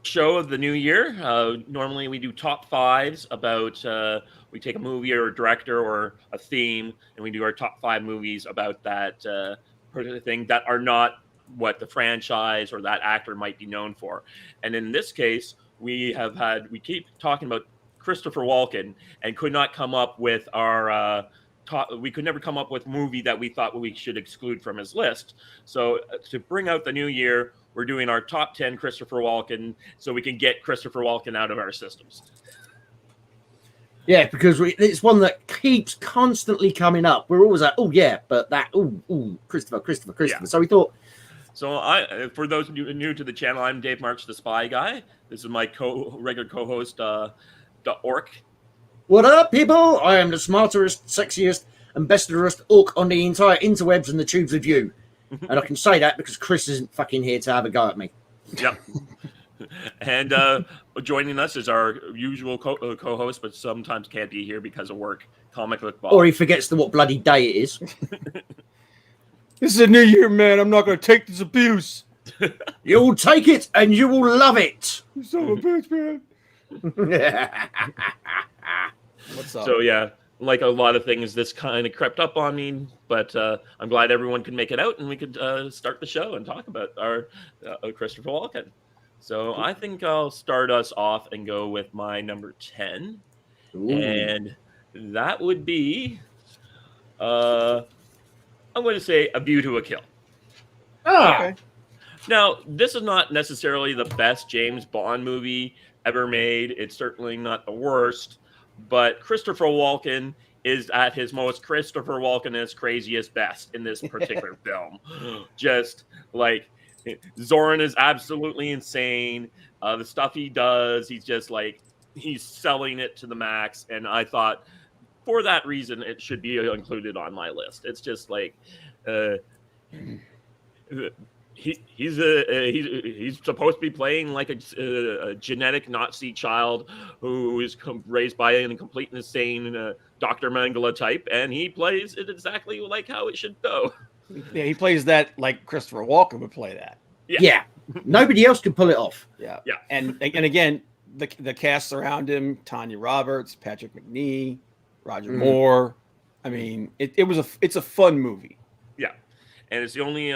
show of the new year. Normally, we do top fives about. We take a movie or a director or a theme, and we do our top five movies about that particular thing that are not what the franchise or that actor might be known for. And in this case, we keep talking about Christopher Walken and could not come up with our. We could never come up with a movie that we thought we should exclude from his list. So to bring out the new year, we're doing our top 10 Christopher Walken so we can get Christopher Walken out of our systems. Yeah, because it's one that keeps constantly coming up. We're always like, oh, yeah, but that, Christopher. Yeah. So we thought. So for those new to the channel, I'm Dave Marks, the Spy Guy. This is my regular co-host, the Ork. What up, people? I am the smartest, sexiest, and bestest orc on the entire interwebs and the tubes of you. And I can say that because Chris isn't fucking here to have a go at me. Yep. And joining us is our usual co-host, but sometimes can't be here because of work, Comic Book Bob. Or he forgets what bloody day it is. This is a new year, man. I'm not going to take this abuse. You'll take it and you will love it. You son of a bitch, man. What's up? So, yeah, like a lot of things, this kind of crept up on me, but I'm glad everyone could make it out and we could start the show and talk about our Christopher Walken. So I think I'll start us off and go with my number 10. Ooh. And that would be, I'm going to say A View to a Kill. Ah. Okay. Now, this is not necessarily the best James Bond movie ever made. It's certainly not the worst. But Christopher Walken is at his most Christopher Walken-est, craziest best in this particular film. Just like Zorin is absolutely insane. The stuff he does, he's just like, he's selling it to the max. And I thought for that reason, it should be included on my list. It's just like, he's supposed to be playing like a genetic Nazi child who is raised by an complete insane Dr. Mengele type, and he plays it exactly like how it should go. Yeah, he plays that like Christopher Walken would play that. Yeah. Nobody else can pull it off. Yeah. And again, the cast around him: Tanya Roberts, Patrick McNee, Roger Moore. I mean, it's a fun movie. Yeah. And it's the only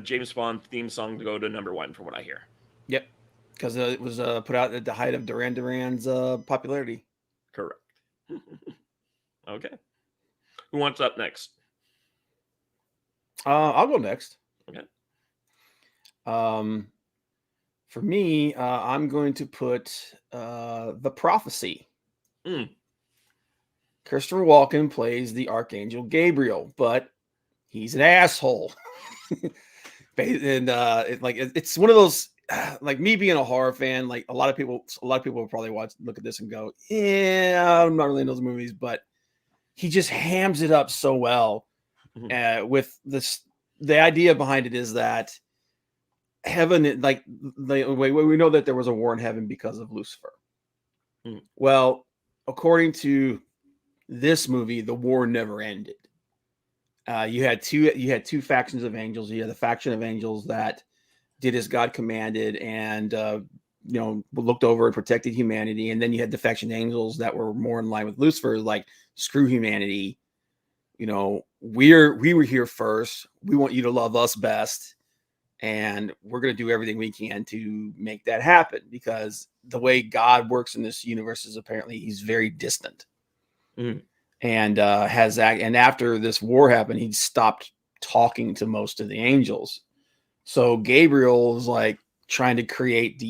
James Bond theme song to go to number 1, from what I hear. Yep, because it was put out at the height of Duran Duran's popularity. Correct. Okay. Who wants up next? I'll go next. Okay. For me, I'm going to put The Prophecy. Christopher Walken plays the Archangel Gabriel, but he's an asshole. And it's one of those, like me being a horror fan, like a lot of people will probably look at this and go, yeah, I'm not really in those movies, but he just hams it up so well. With this, the idea behind it is that heaven, like we know that there was a war in heaven because of Lucifer. Well, according to this movie, the war never ended. You had two factions of angels. You had the faction of angels that did as God commanded and looked over and protected humanity, and then you had the faction angels that were more in line with Lucifer, like screw humanity. We were here first. We want you to love us best, and we're going to do everything we can to make that happen, because the way God works in this universe is apparently he's very distant. And after this war happened, he stopped talking to most of the angels. So Gabriel is like trying to create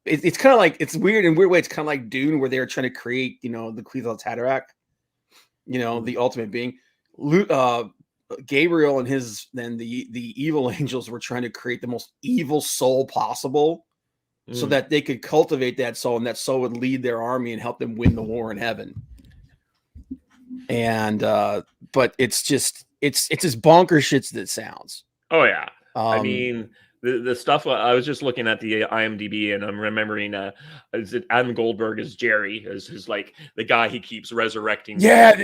it's kind of like, it's weird in weird way. It's kind of like Dune, where they're trying to create, the Quetzal Tatarak, the ultimate being. Gabriel and the evil angels were trying to create the most evil soul possible, so that they could cultivate that soul, and that soul would lead their army and help them win the war in heaven. And but it's as bonkers shit that it sounds. Oh yeah. I mean, the stuff, I was just looking at the IMDb, and I'm remembering is it Adam Goldberg as Jerry, is like the guy he keeps resurrecting. Yeah,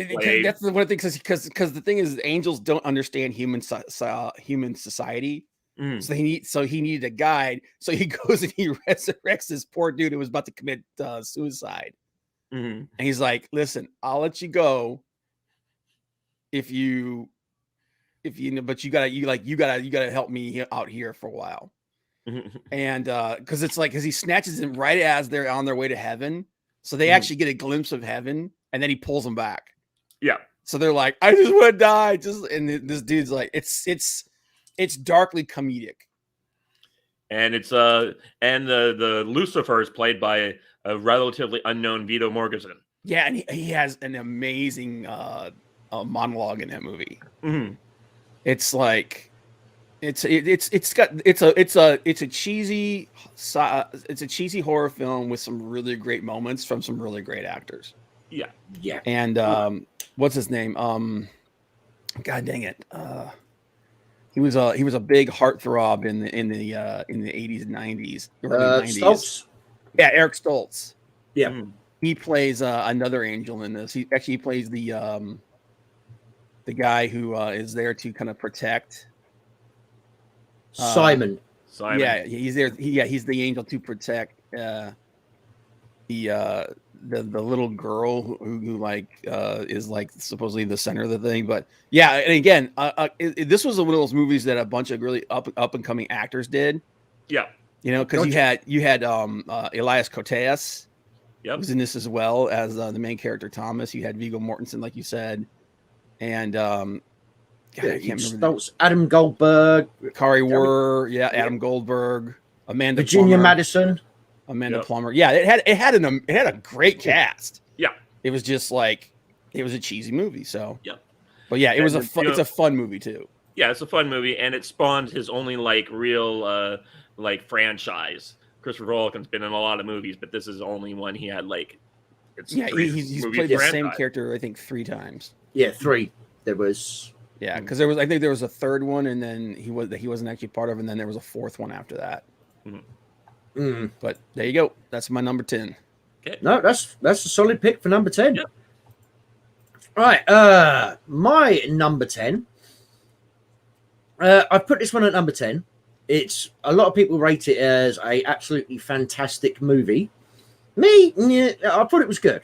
that's the one thing, because the thing is, angels don't understand human society. Mm. So he needed a guide. So he goes and he resurrects this poor dude who was about to commit suicide. Mm-hmm. And he's like, "Listen, I'll let you go if you but you gotta help me out here for a while." And because he snatches him right as they're on their way to heaven, so they actually get a glimpse of heaven, and then he pulls them back. Yeah. So they're like, "I just want to die." And this dude's like, it's darkly comedic. And it's and the Lucifer is played by a relatively unknown Vito Mortensen. Yeah, and he has an amazing monologue in that movie. Mm-hmm. It's like it's a cheesy horror film with some really great moments from some really great actors. Yeah. And what's his name? God dang it. He was a big heartthrob in the 80s and 90s, early 90s. Stoltz. Yeah, Eric Stoltz. Yeah. Mm-hmm. He plays another angel in this. He plays the guy who is there to kind of protect Simon. Simon. Yeah, he's there. He's the angel to protect the little girl who like is like supposedly the center of the thing. But yeah, and again, this was one of those movies that a bunch of really up and coming actors did. Yeah. You know, because you had Elias Koteas. Yep. Was in this as well as the main character Thomas. You had Viggo Mortensen, like you said, and God, I can't remember. Adam Goldberg, Kari Wurr, Adam Goldberg, Amanda Virginia Plummer, Madison, Amanda Plummer. Yeah, it had a great cast. Yeah. It was just like it was a cheesy movie. So yeah, but yeah, it's a fun movie too. Yeah, it's a fun movie, and it spawned his only like real like franchise. Christopher Walken's been in a lot of movies, but this is the only one he had like. He's played the same character I think 3 times. Yeah, 3. There was. Yeah, because I think there was a third one, and then he wasn't actually part of, and then there was a 4th one after that. Mm-hmm. Mm. But there you go. That's my number 10. Okay. No, that's a solid pick for number 10. Yep. Right, my number 10. I put this one at number 10. It's a lot of people rate it as a absolutely fantastic movie. Me, I thought it was good.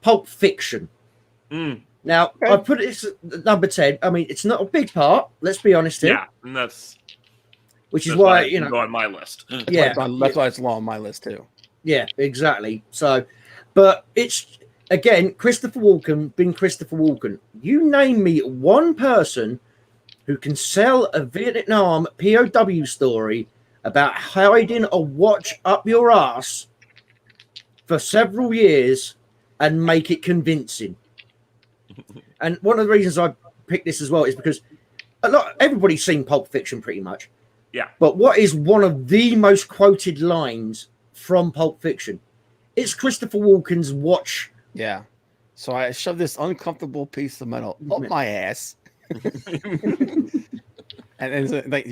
Pulp Fiction. Mm. Now, I put it at number 10. I mean, it's not a big part. Let's be honest here. Yeah, and that's why go on my list. That's why it's low on my list too. Yeah, exactly. So, but it's again Christopher Walken being Christopher Walken. You name me one person who can sell a Vietnam POW story about hiding a watch up your ass for several years and make it convincing. And one of the reasons I picked this as well is because everybody's seen Pulp Fiction pretty much. Yeah. But what is one of the most quoted lines from Pulp Fiction? It's Christopher Walken's watch. Yeah. So I shoved this uncomfortable piece of metal up my ass. and like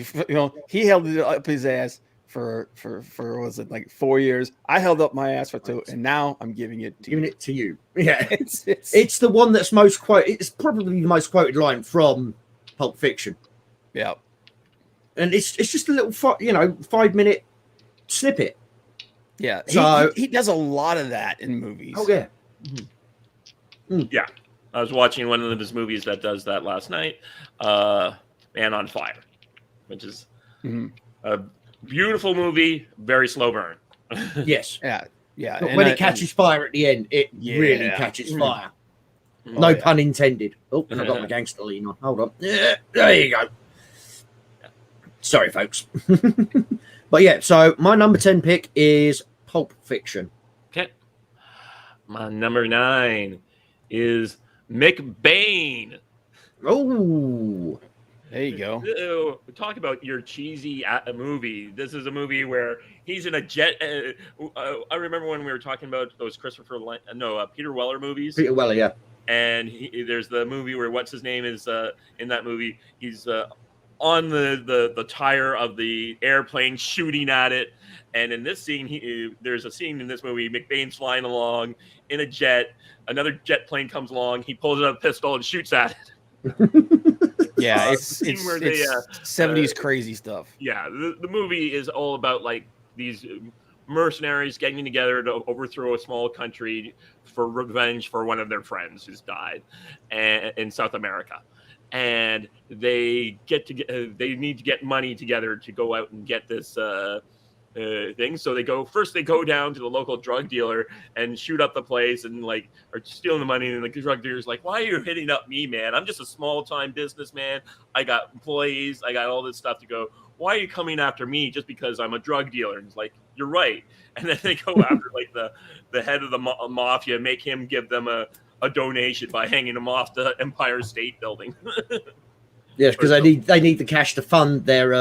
he held it up his ass for what was it, like 4 years? I held up my ass for 2, and now I'm giving it to you. Yeah, it's the one that's most quoted. It's probably the most quoted line from Pulp Fiction. Yeah, and it's just a little 5-minute snippet. Yeah, so he does a lot of that in movies. Oh yeah. Yeah, I was watching one of his movies that does that last night, Man on Fire, which is a beautiful movie, very slow burn. Yes. Yeah. But when it catches fire at the end, it really catches fire. No pun intended. Oh, and I got my gangster lean on. Hold on. Yeah, there you go. Sorry, folks. But yeah, so my number 10 pick is Pulp Fiction. Okay. My number 9 is Mcbain. Oh, there you go. We talk about your cheesy movie. This is a movie where he's in a jet. I remember when we were talking about those Peter Weller movies. Peter Weller, yeah. And there's the movie where what's his name is in that movie. He's on the tire of the airplane shooting at it. And in this scene, there's a scene in this movie. McBain's flying along in a jet. Another jet plane comes along. He pulls out a pistol and shoots at it. Yeah, scene where they, it's 70s crazy stuff. Yeah, the movie is all about like these mercenaries getting together to overthrow a small country for revenge for one of their friends who's died in South America. And they they need to get money together to go out and get this thing. So they go down to the local drug dealer and shoot up the place and like are stealing the money. And the drug dealer's like, "Why are you hitting up me, man? I'm just a small time businessman. I got employees. I got all this stuff to go. Why are you coming after me just because I'm a drug dealer?" And he's like, "You're right." And then they go after like the head of the mafia, make him give them a donation by hanging him off the Empire State Building. Yes, because they need the cash to fund their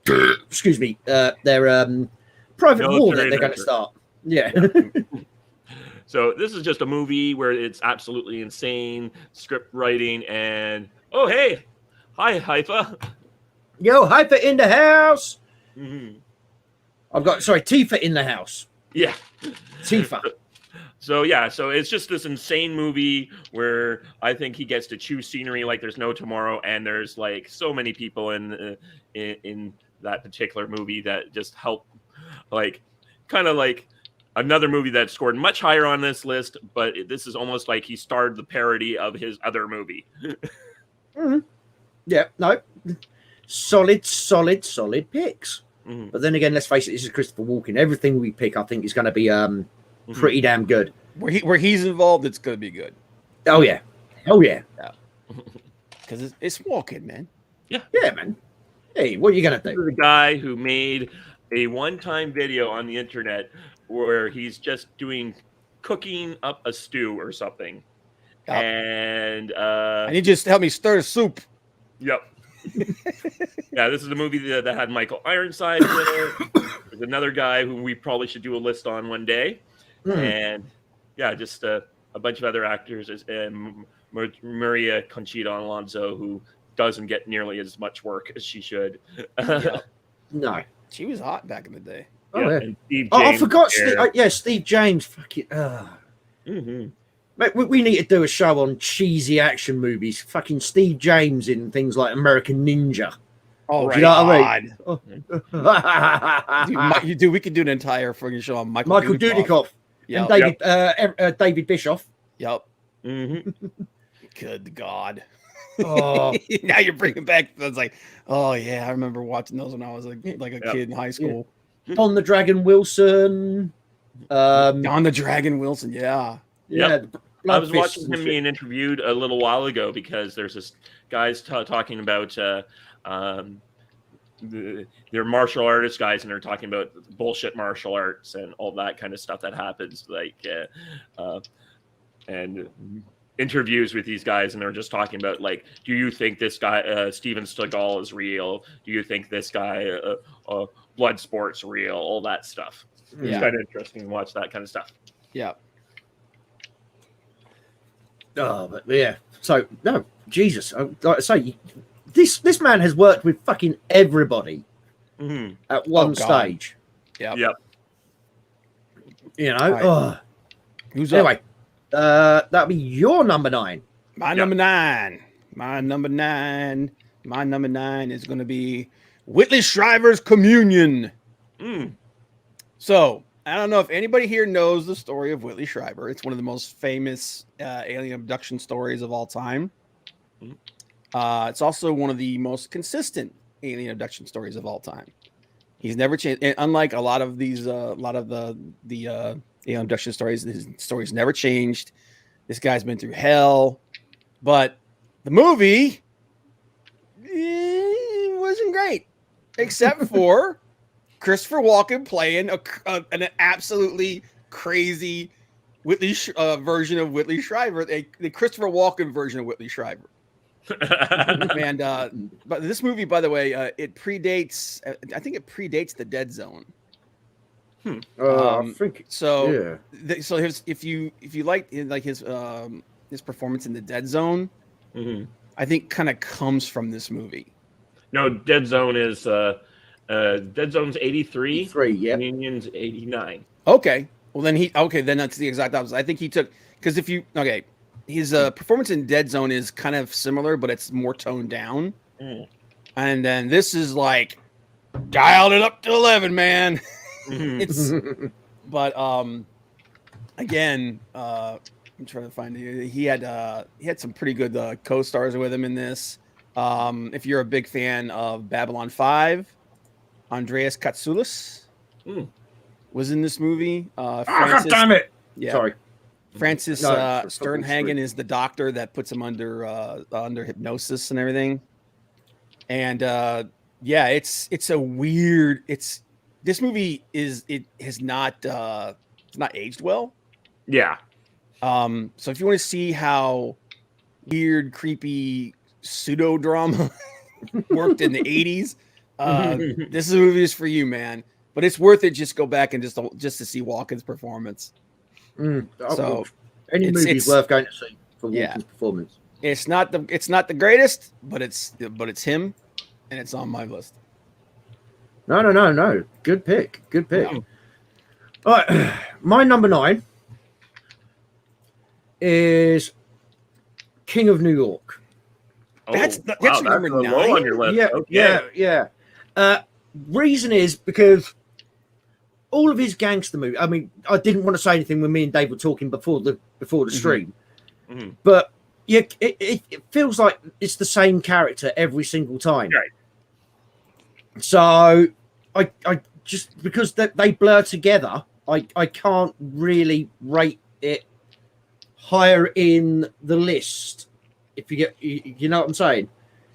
excuse me, their private war that they're going to start. Yeah. So this is just a movie where it's absolutely insane script writing and hey, hi Haifa. Yo, Haifa in the house. Mm-hmm. I've got Tifa in the house. Yeah, Tifa. So it's just this insane movie where I think he gets to choose scenery like there's no tomorrow, and there's like so many people in that particular movie that just help, like, kind of like another movie that scored much higher on this list, but this is almost like he starred the parody of his other movie. Mm-hmm. Yeah, no, solid picks. Mm-hmm. But then again, let's face it, this is Christopher Walken. Everything we pick, I think, is going to be pretty damn good. Where he's involved, it's going to be good. Oh yeah, hell yeah. Because it's Walken, man. Yeah, man. Hey, what are you going to do? The guy who made a one-time video on the internet where he's just cooking up a stew or something. Yep. And he just helped me stir the soup. Yep. Yeah, this is a movie that had Michael Ironside in it. There's another guy who we probably should do a list on one day. And yeah, just a bunch of other actors, and Maria Conchita Alonso, who doesn't get nearly as much work as she should. No, she was hot back in the day. Oh yeah. And Steve James I forgot. Steve James. Fuck it. Mm-hmm. Mate, we need to do a show on cheesy action movies. Fucking Steve James in things like American Ninja. Oh, you know what I mean? Dude, we could do an entire friggin' show on Michael Dudikoff. Yep. And David Bischoff. Yep. Mm-hmm. Good God. Oh. Now you're bringing back. I was like, oh yeah, I remember watching those when I was like a kid in high school. Yeah. Don the Dragon Wilson. Don the Dragon Wilson. Yeah. Yeah. I was watching him being interviewed a little while ago because there's this guys talking about they're martial artist guys, and they're talking about bullshit martial arts and all that kind of stuff that happens, like and interviews with these guys, and they're just talking about, like, do you think this guy Steven Seagal is real? Do you think this guy Bloodsport's real? All that stuff. Yeah. It's kind of interesting to watch that kind of stuff. Yeah. Oh, but yeah. So no, Jesus. Like I say, this man has worked with fucking everybody at one stage. Yeah. Yep. You know. Right. Who's anyway? That'll be your number 9. My number 9. My number 9 is going to be Whitley Shriver's Communion. So I don't know if anybody here knows the story of Whitley Shriver. It's one of the most famous alien abduction stories of all time. It's also one of the most consistent alien abduction stories of all time. He's never changed. And unlike a lot of these, the alien abduction stories, his stories never changed. This guy's been through hell, but the movie wasn't great, except for Christopher Walken playing an absolutely crazy Whitley version of Whitley Shriver, the Christopher Walken version of Whitley Shriver. And but this movie, by the way, it predates. I think it predates The Dead Zone. I think so. Yeah. So if you like his performance in The Dead Zone, I think kind of comes from this movie. No, Dead Zone is Dead Zone's 83. 83, yeah. Union's 89. Okay. Well, then then that's the exact opposite. I think he took, because his performance in Dead Zone is kind of similar, but it's more toned down. Mm. And then this is like dialed it up to 11, man. Mhm. It's but again, I'm trying to find it. He had some pretty good co-stars with him in this. If you're a big fan of Babylon 5, Andreas Katsoulis Mm. was in this movie. God Francis, damn it! yeah, Sorry. Francis No, it's Sternhagen is the doctor that puts him under hypnosis and everything. And yeah, it's a weird. This movie has not it's not aged well. Yeah. So if you want to see how weird, creepy pseudo drama worked in the 80s, this is a movie for you, man. But it's worth it. Just go back and just to see Walken's performance. So any movie's worth going to see for Walken's performance. It's not the greatest, but it's him, and it's on my list. No. Good pick. Yeah. All right, my number 9 is King of New York. That's wow, your number low 9? on your list. Yeah. Reason is because all of his gangster movies. I mean, I didn't want to say anything when me and Dave were talking before the stream, but yeah, it feels like it's the same character every single time. Right. So I just because they blur together, I can't really rate it higher in the list. If you get, you know what I'm saying?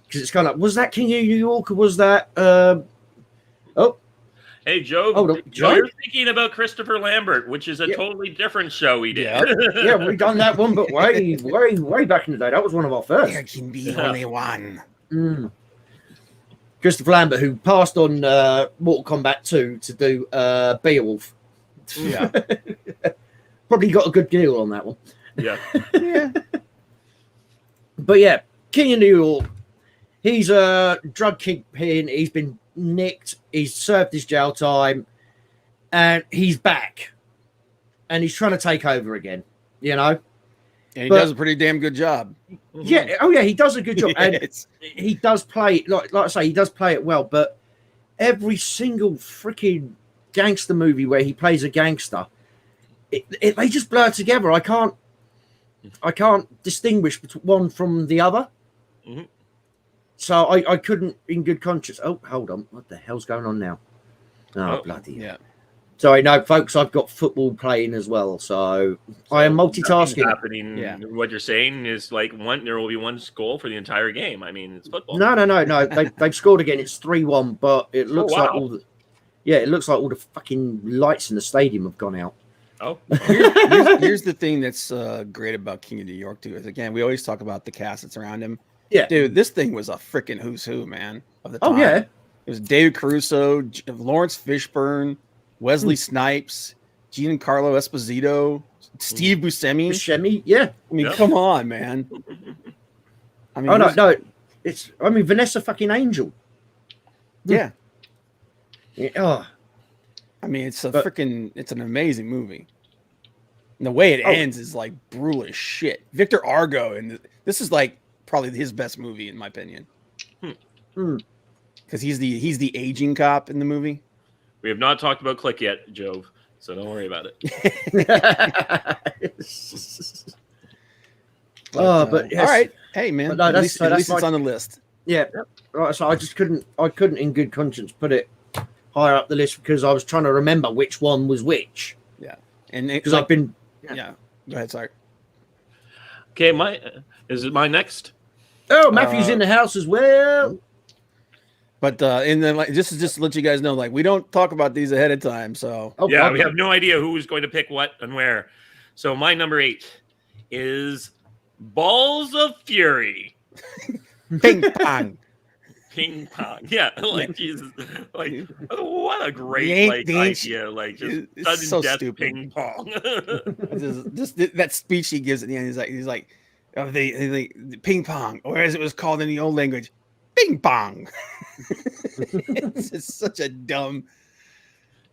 Because it's kind of like, was that King of New York or was that? Hey, Joe. Hold on, Joe, you're thinking about Christopher Lambert, which is a totally different show we did. Yeah, we done that one, but way back in the day. That was one of our first. There can be only one. Christopher Lambert, who passed on Mortal Kombat 2 to do Beowulf. Yeah. Probably got a good deal on that one. Yeah. But yeah, King of New York. He's a drug kingpin. He's been nicked. He's served his jail time. And he's back. And he's trying to take over again. You know? And he does a pretty damn good job. Yeah. Oh, yeah. He does a good job. And he does play, like I say, he does play it well. But every single freaking gangster movie where he plays a gangster, they just blur together. I can't distinguish between one from the other. Mm-hmm. So I couldn't, in good conscience. Oh, hold on. What the hell's going on now? Oh, bloody yeah. Sorry, no, folks. I've got football playing as well, so I am multitasking. Happening. Yeah. What you're saying is like there will be one goal for the entire game. I mean, it's football. No. They've scored again. It's 3-1, but it looks like all the fucking lights in the stadium have gone out. Oh, here's the thing that's great about King of New York too. Is again, we always talk about the cast that's around him. Yeah, dude, this thing was a freaking who's who, man, of the time. Oh yeah, it was David Caruso, Lawrence Fishburne, Wesley Snipes, Giancarlo Esposito, Steve Buscemi. Yeah, I mean, come on, man. I mean, no, it's Vanessa fucking Angel. Yeah. Oh. I mean, it's an amazing movie. And the way it ends is like brutal as shit. Victor Argo, and this is like probably his best movie in my opinion. Because he's the aging cop in the movie. We have not talked about Click yet, Jove, so don't worry about it. But yes. All right, hey man, no, at least it's on the list. Yeah, right. So I couldn't in good conscience put it higher up the list because I was trying to remember which one was which. Yeah, and because I've been. Yeah. Go ahead. Sorry. Okay, is it my next? Oh, Matthew's in the house as well. But and then just to let you guys know, like we don't talk about these ahead of time. So we have no idea who's going to pick what and where. So my number 8 is Balls of Fury. Ping pong. Ping pong. Yeah, like Jesus. Like what a great idea. Like just sudden so death stupid. ping pong. just that speech he gives at the end, he's like the ping pong, or as it was called in the old language, ping pong. It's just such a dumb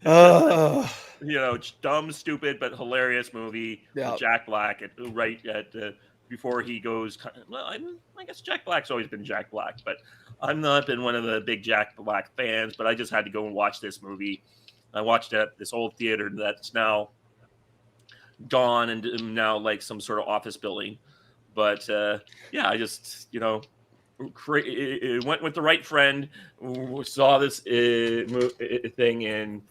dumb, stupid, but hilarious movie. Yeah. Jack Black at before he goes. Well, I guess Jack Black's always been Jack Black, but I'm not been one of the big Jack Black fans. But I just had to go and watch this movie. I watched it at this old theater that's now gone and now like some sort of office building. But yeah, I just went with the right friend, saw this thing, and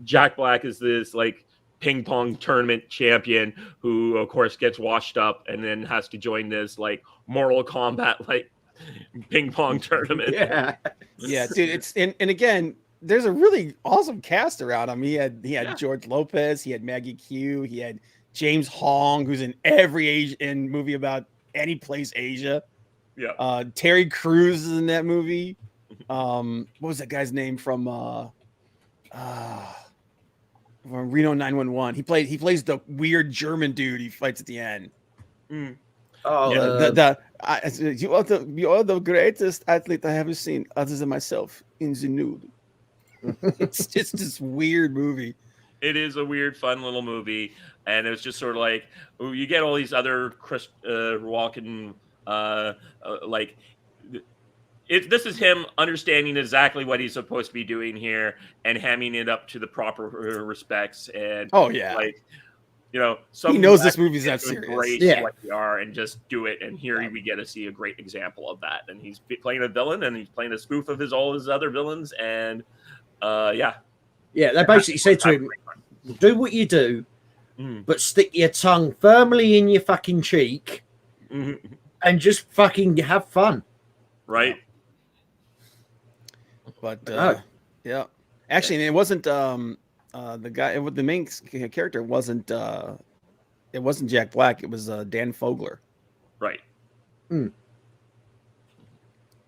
Jack Black is this like ping pong tournament champion who of course gets washed up and then has to join this like Mortal Kombat like ping pong tournament. Yeah, dude, it's and again, there's a really awesome cast around him. He had George Lopez, he had Maggie Q, he had James Hong, who's in every Asian movie about any place Asia. Yeah. Terry Crews is in that movie. What was that guy's name from Reno 911? He plays the weird German dude he fights at the end. Oh, you are the greatest athlete I have seen, other than myself, in the nude. It's just this weird movie. It is a weird, fun little movie, and it's just sort of like you get all these other Chris Walken like. This is him understanding exactly what he's supposed to be doing here and hamming it up to the proper respects. And like, he knows this movie's not serious. What they are, and just do it. And here we get to see a great example of that. And he's playing a villain, and he's playing a spoof of all his other villains. And they basically said to him, "Do what you do, but stick your tongue firmly in your fucking cheek, and just fucking have fun." Right. But yeah, actually, it wasn't the guy. The main character wasn't. It wasn't Jack Black. It was Dan Fogler. Right.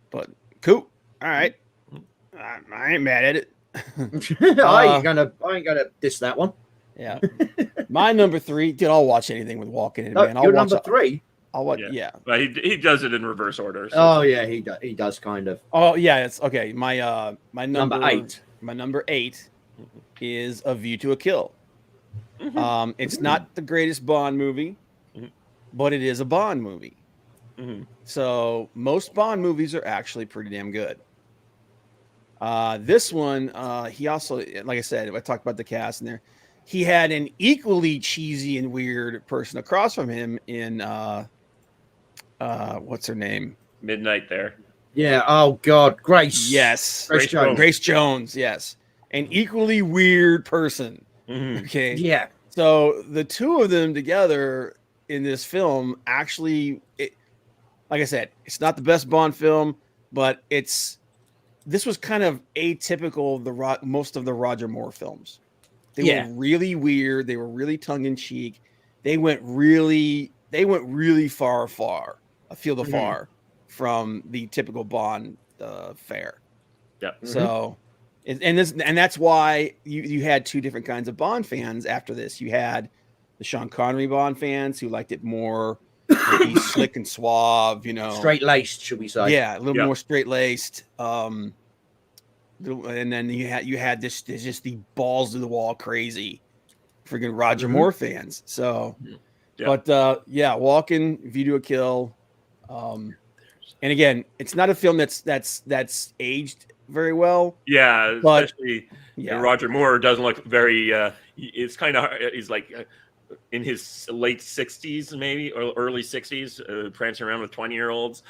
But cool. All right. I ain't mad at it. I ain't gonna diss that one. Yeah. My number 3. Dude, I'll watch anything with Walken in it, man. Your number 3. I'll watch. Yeah. But he does it in reverse order. So. Oh yeah, he does kind of. Oh yeah, it's okay. My number 8. My number 8 is A View to a Kill. It's not the greatest Bond movie, but it is a Bond movie. So most Bond movies are actually pretty damn good. This one, he also, like I said, I talked about the cast in there. He had an equally cheesy and weird person across from him in what's her name? Midnight there. Yeah. Oh God, Grace. Yes. Grace Jones. Grace Jones. Yes. An equally weird person. Okay. Yeah. So the two of them together in this film actually, like I said, it's not the best Bond film, but this was kind of atypical of most of the Roger Moore films. They were really weird. They were really tongue in cheek. They went really far, afield far from the typical Bond fare. Yeah. So, and that's why you had two different kinds of Bond fans after this. You had the Sean Connery Bond fans who liked it more slick and suave, straight laced, should we say? Yeah, a little more straight laced. And then you had this just the balls to the wall crazy freaking Roger Moore fans. So, but Walken, View to a Kill. And again, it's not a film that's aged very well. Yeah, especially Roger Moore doesn't look very. It's kind of he's like in his late 60s, maybe, or early 60s, prancing around with 20-year-olds.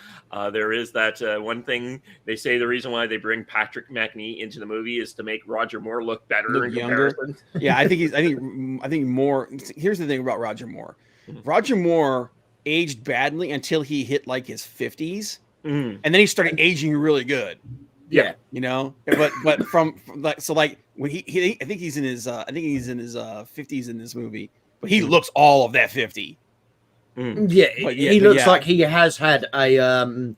There is that one thing they say the reason why they bring Patrick McNee into the movie is to make Roger Moore look better in comparison. Yeah, I think more. Here's the thing about Roger Moore. Roger Moore aged badly until he hit like his 50s, and then he started aging really good. Yeah, but from like so like when he I think he's in his 50s in this movie. But he looks all of that 50. He looks like he has had a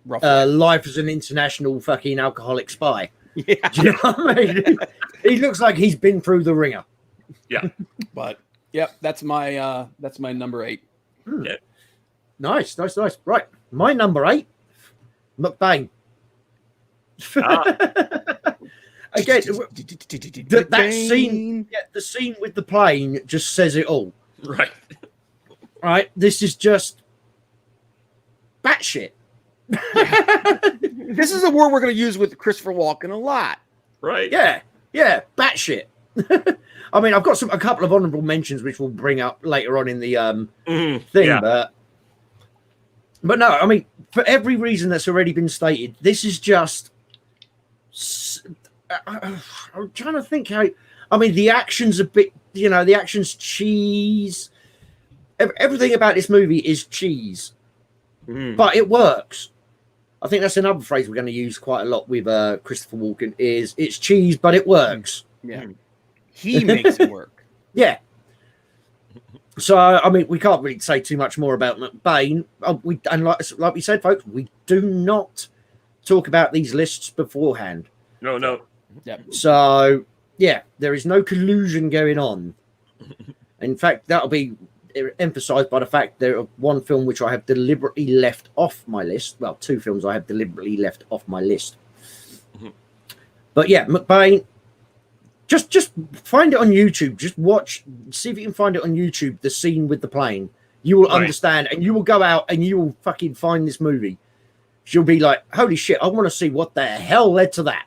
life as an international fucking alcoholic spy. Yeah. Do you know what I mean? He looks like he's been through the ringer. Yeah. But that's my number 8. Yeah. Nice. Right. My number 8, Mcbain. Again, that scene, the scene with the plane just says it all. Right. right? This is just batshit. This is a word we're going to use with Christopher Walken a lot. Right. Yeah, batshit. I mean, I've got a couple of honorable mentions which we'll bring up later on in the thing, Yeah. but no, I mean, for every reason that's already been stated, this is just. I'm trying to think how. I mean, the action's a bit, the action's cheese. Everything about this movie is cheese, but it works. I think that's another phrase we're going to use quite a lot with Christopher Walken is it's cheese, but it works. Yeah. He makes it work. Yeah. So, I mean, we can't really say too much more about Mcbain. And like we said, folks, we do not talk about these lists beforehand. No. Yep. So, yeah, there is no collusion going on. In fact, that'll be emphasized by the fact there are one film which I have deliberately left off my list. Well, two films I have deliberately left off my list. But yeah, Mcbain, just find it on YouTube. Just watch, see if you can find it on YouTube, the scene with the plane. You will understand, and you will go out and you will fucking find this movie. You'll be like, holy shit, I want to see what the hell led to that.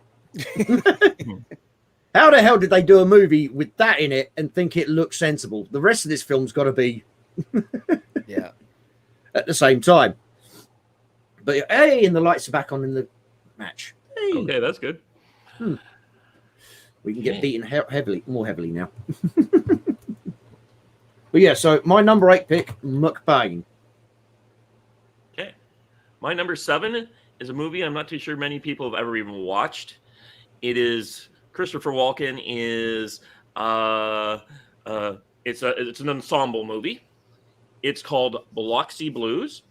How the hell did they do a movie with that in it and think it looks sensible? The rest of this film's got to be yeah, at the same time. But hey, and the lights are back on in the match. Hey. Okay, that's good. We can get beaten more heavily now. But yeah, so my number 8 pick, Mcbain. Okay. My number 7 is a movie I'm not too sure many people have ever even watched. It is Christopher Walken is it's an ensemble movie. It's called Biloxi Blues.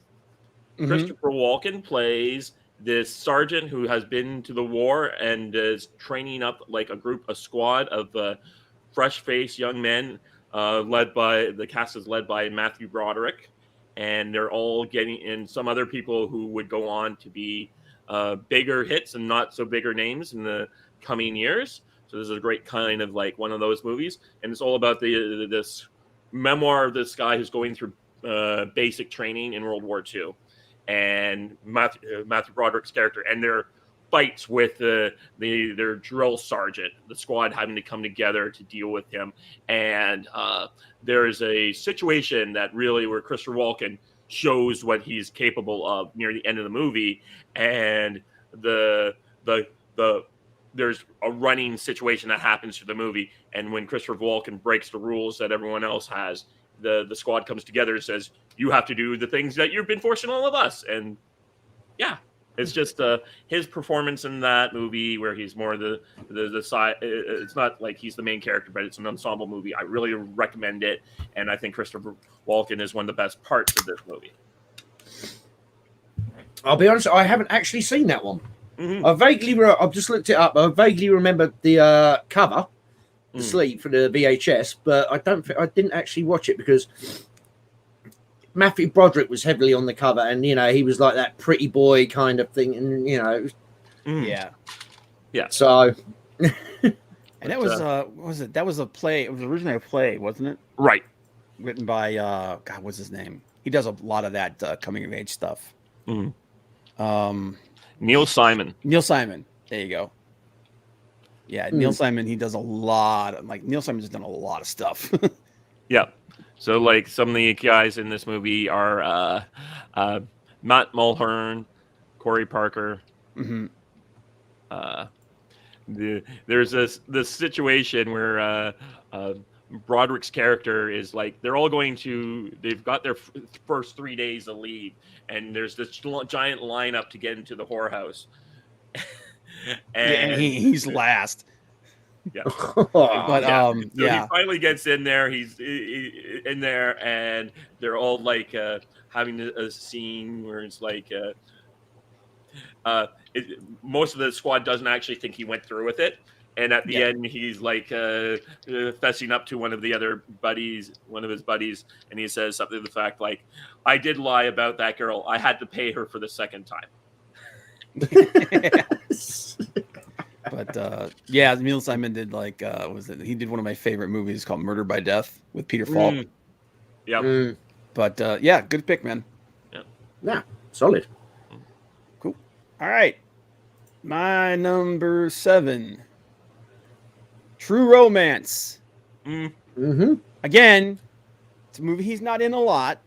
Christopher Walken plays this sergeant who has been to the war and is training up like a squad of fresh-faced young men. The cast is led by Matthew Broderick, and they're all getting in some other people who would go on to be bigger hits and not so bigger names in the coming years. So this is a great kind of like one of those movies, and it's all about this memoir of this guy who's going through basic training in World War II, and Matthew Broderick's character and their fights with their drill sergeant, the squad having to come together to deal with him. And there is a situation that really where Christopher Walken shows what he's capable of near the end of the movie, and there's a running situation that happens through the movie, and when Christopher Walken breaks the rules that everyone else has, the squad comes together and says, you have to do the things that you've been forcing all of us. And yeah, it's just his performance in that movie where he's more the side. It's not like he's the main character, but it's an ensemble movie. I really recommend it, and I think Christopher Walken is one of the best parts of this movie. I'll be honest, I haven't actually seen that one. I've just looked it up. I vaguely remember the cover, the sleeve for the VHS, but I didn't actually watch it because Matthew Broderick was heavily on the cover, and he was like that pretty boy kind of thing, and yeah. So, and that was what was it? That was a play. It was originally a play, wasn't it? Right. Written by God, what's his name? He does a lot of that coming of age stuff. Neil Simon. Neil Simon. There you go. Yeah, Neil Simon. He does a lot. Neil Simon's done a lot of stuff. Yeah. So like some of the guys in this movie are Matt Mulhern, Corey Parker. There's this situation where Broderick's character is like they've got their first 3 days of leave, and there's this giant lineup to get into the whorehouse. And he's last. Yeah. But He finally gets in there. He's in there, and they're all like having a scene where it's like most of the squad doesn't actually think he went through with it. And at the end, he's like fessing up to one of his buddies, and he says something to the fact like, "I did lie about that girl. I had to pay her for the second time." But Neil Simon did he did one of my favorite movies called Murder by Death with Peter Falk. Yeah. But yeah, good pick, man. Yeah, solid. Cool. All right. My number 7. True Romance. Mm-hmm. Again, it's a movie he's not in a lot,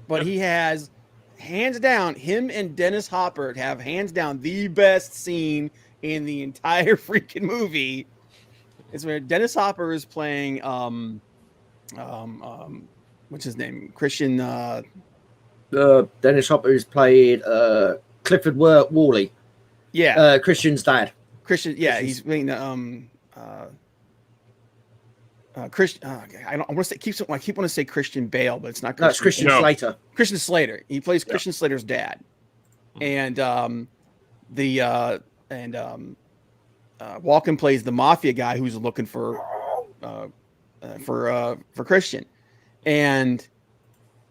but he has, hands down, him and Dennis Hopper have hands down the best scene in the entire freaking movie. It's where Dennis Hopper is playing what's his name? Christian Dennis Hopper is played Clifford Worley. Yeah. Christian's dad. Christian, yeah, he's playing Christian. I want to say I keep want to say Christian Bale, but it's not. No, it's Christian Slater. Christian Slater. He plays Christian Slater's dad, and Walken plays the mafia guy who's looking for Christian, and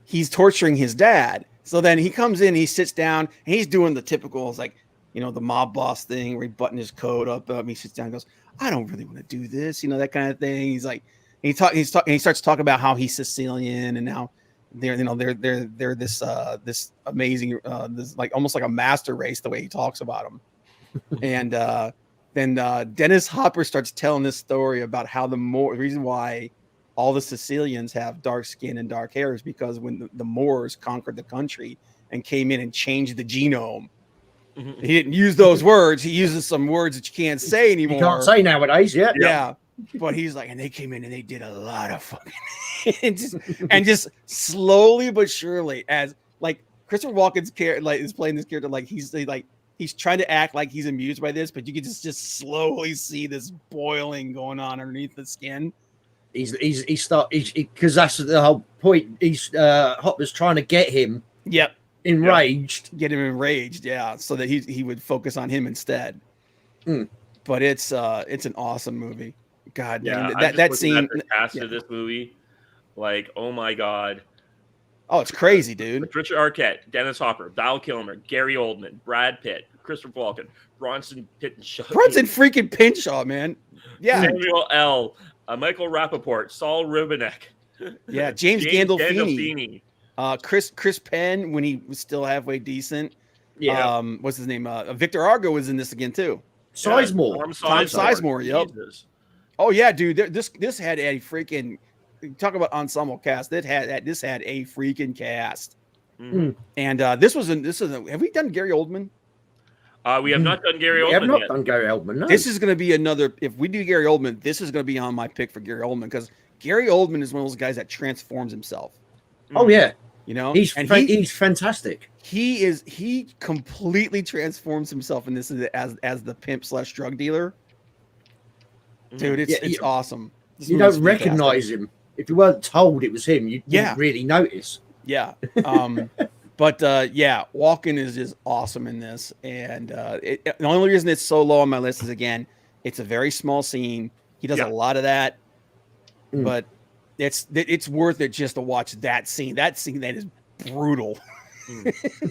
he's torturing his dad. So then he comes in, he sits down, and he's doing the typical, like, the mob boss thing where he buttoned his coat up. He sits down and goes, I don't really want to do this, that kind of thing. He's like, he starts talking about how he's Sicilian and now they're this amazing, this like almost like a master race, the way he talks about them. And then Dennis Hopper starts telling this story about how the reason why all the Sicilians have dark skin and dark hair is because when the Moors conquered the country and came in and changed the genome. He didn't use those words. He uses some words that you can't say anymore. You can't say nowadays, yeah. Yeah. But he's like, and they came in and they did a lot of fucking and just slowly but surely, as like Christopher Walken's character is playing this character, like he's trying to act like he's amused by this, but you can just slowly see this boiling going on underneath the skin. Because that's the whole point. Hopper's trying to get him. Yep. Enraged. Get him enraged, yeah, so that he would focus on him instead. But it's an awesome movie. God, yeah, man, that scene. The cast of this movie, like, oh my god. Oh, it's crazy, dude. Patricia Arquette, Dennis Hopper, Val Kilmer, Gary Oldman, Brad Pitt, Christopher Walken, Bronson freaking Pinchot, man. Yeah. Samuel L. Michael Rappaport, Saul Rubinek. Yeah, James Gandolfini. Chris Penn when he was still halfway decent. Yeah. What's his name? Victor Argo was in this again too. Sizemore. Tom Sizemore. Yep. Jesus. Oh yeah, dude. This had a freaking, talk about ensemble cast. This had a freaking cast. And this is have we done Gary Oldman? We have not done Gary Oldman. We have not done Gary Oldman. No. This is going to be another. If we do Gary Oldman, this is going to be on my pick for Gary Oldman because Gary Oldman is one of those guys that transforms himself. Oh yeah. He's fantastic. He completely transforms himself in this as the pimp / drug dealer. Dude, it's awesome. You don't recognize him. If you weren't told it was him, you wouldn't really notice. Yeah. But Walken is just awesome in this. And the only reason it's so low on my list is, again, it's a very small scene. He does a lot of that, but it's worth it just to watch that scene. That scene that is brutal.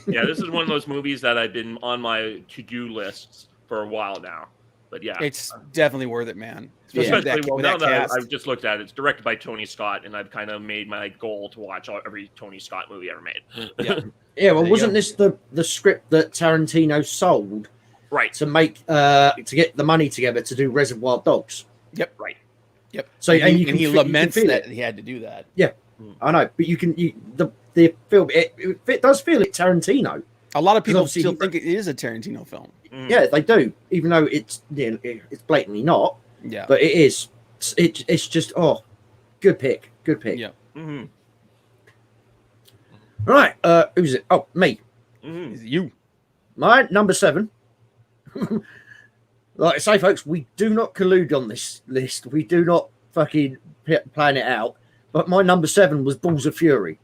Yeah, this is one of those movies that I've been on my to-do lists for a while now. But yeah, it's definitely worth it, man. Especially now that I've just looked at it, it's directed by Tony Scott, and I've kind of made my goal to watch every Tony Scott movie ever made. Yeah, well, wasn't this the script that Tarantino sold? Right. To make to get the money together to do Reservoir Dogs. Yep. Right. Yep. So he laments that he had to do that. Yeah, I know, but the film it does feel like Tarantino. A lot of people still think it is a Tarantino film. Yeah, they do, even though it's blatantly not. Yeah, but it is. It's just good pick. Yeah. Mm-hmm. Right. Who's it? Oh, me. Mm-hmm. Is it you? My number 7. Like I say, folks, we do not collude on this list. We do not fucking plan it out. But my number 7 was Balls of Fury.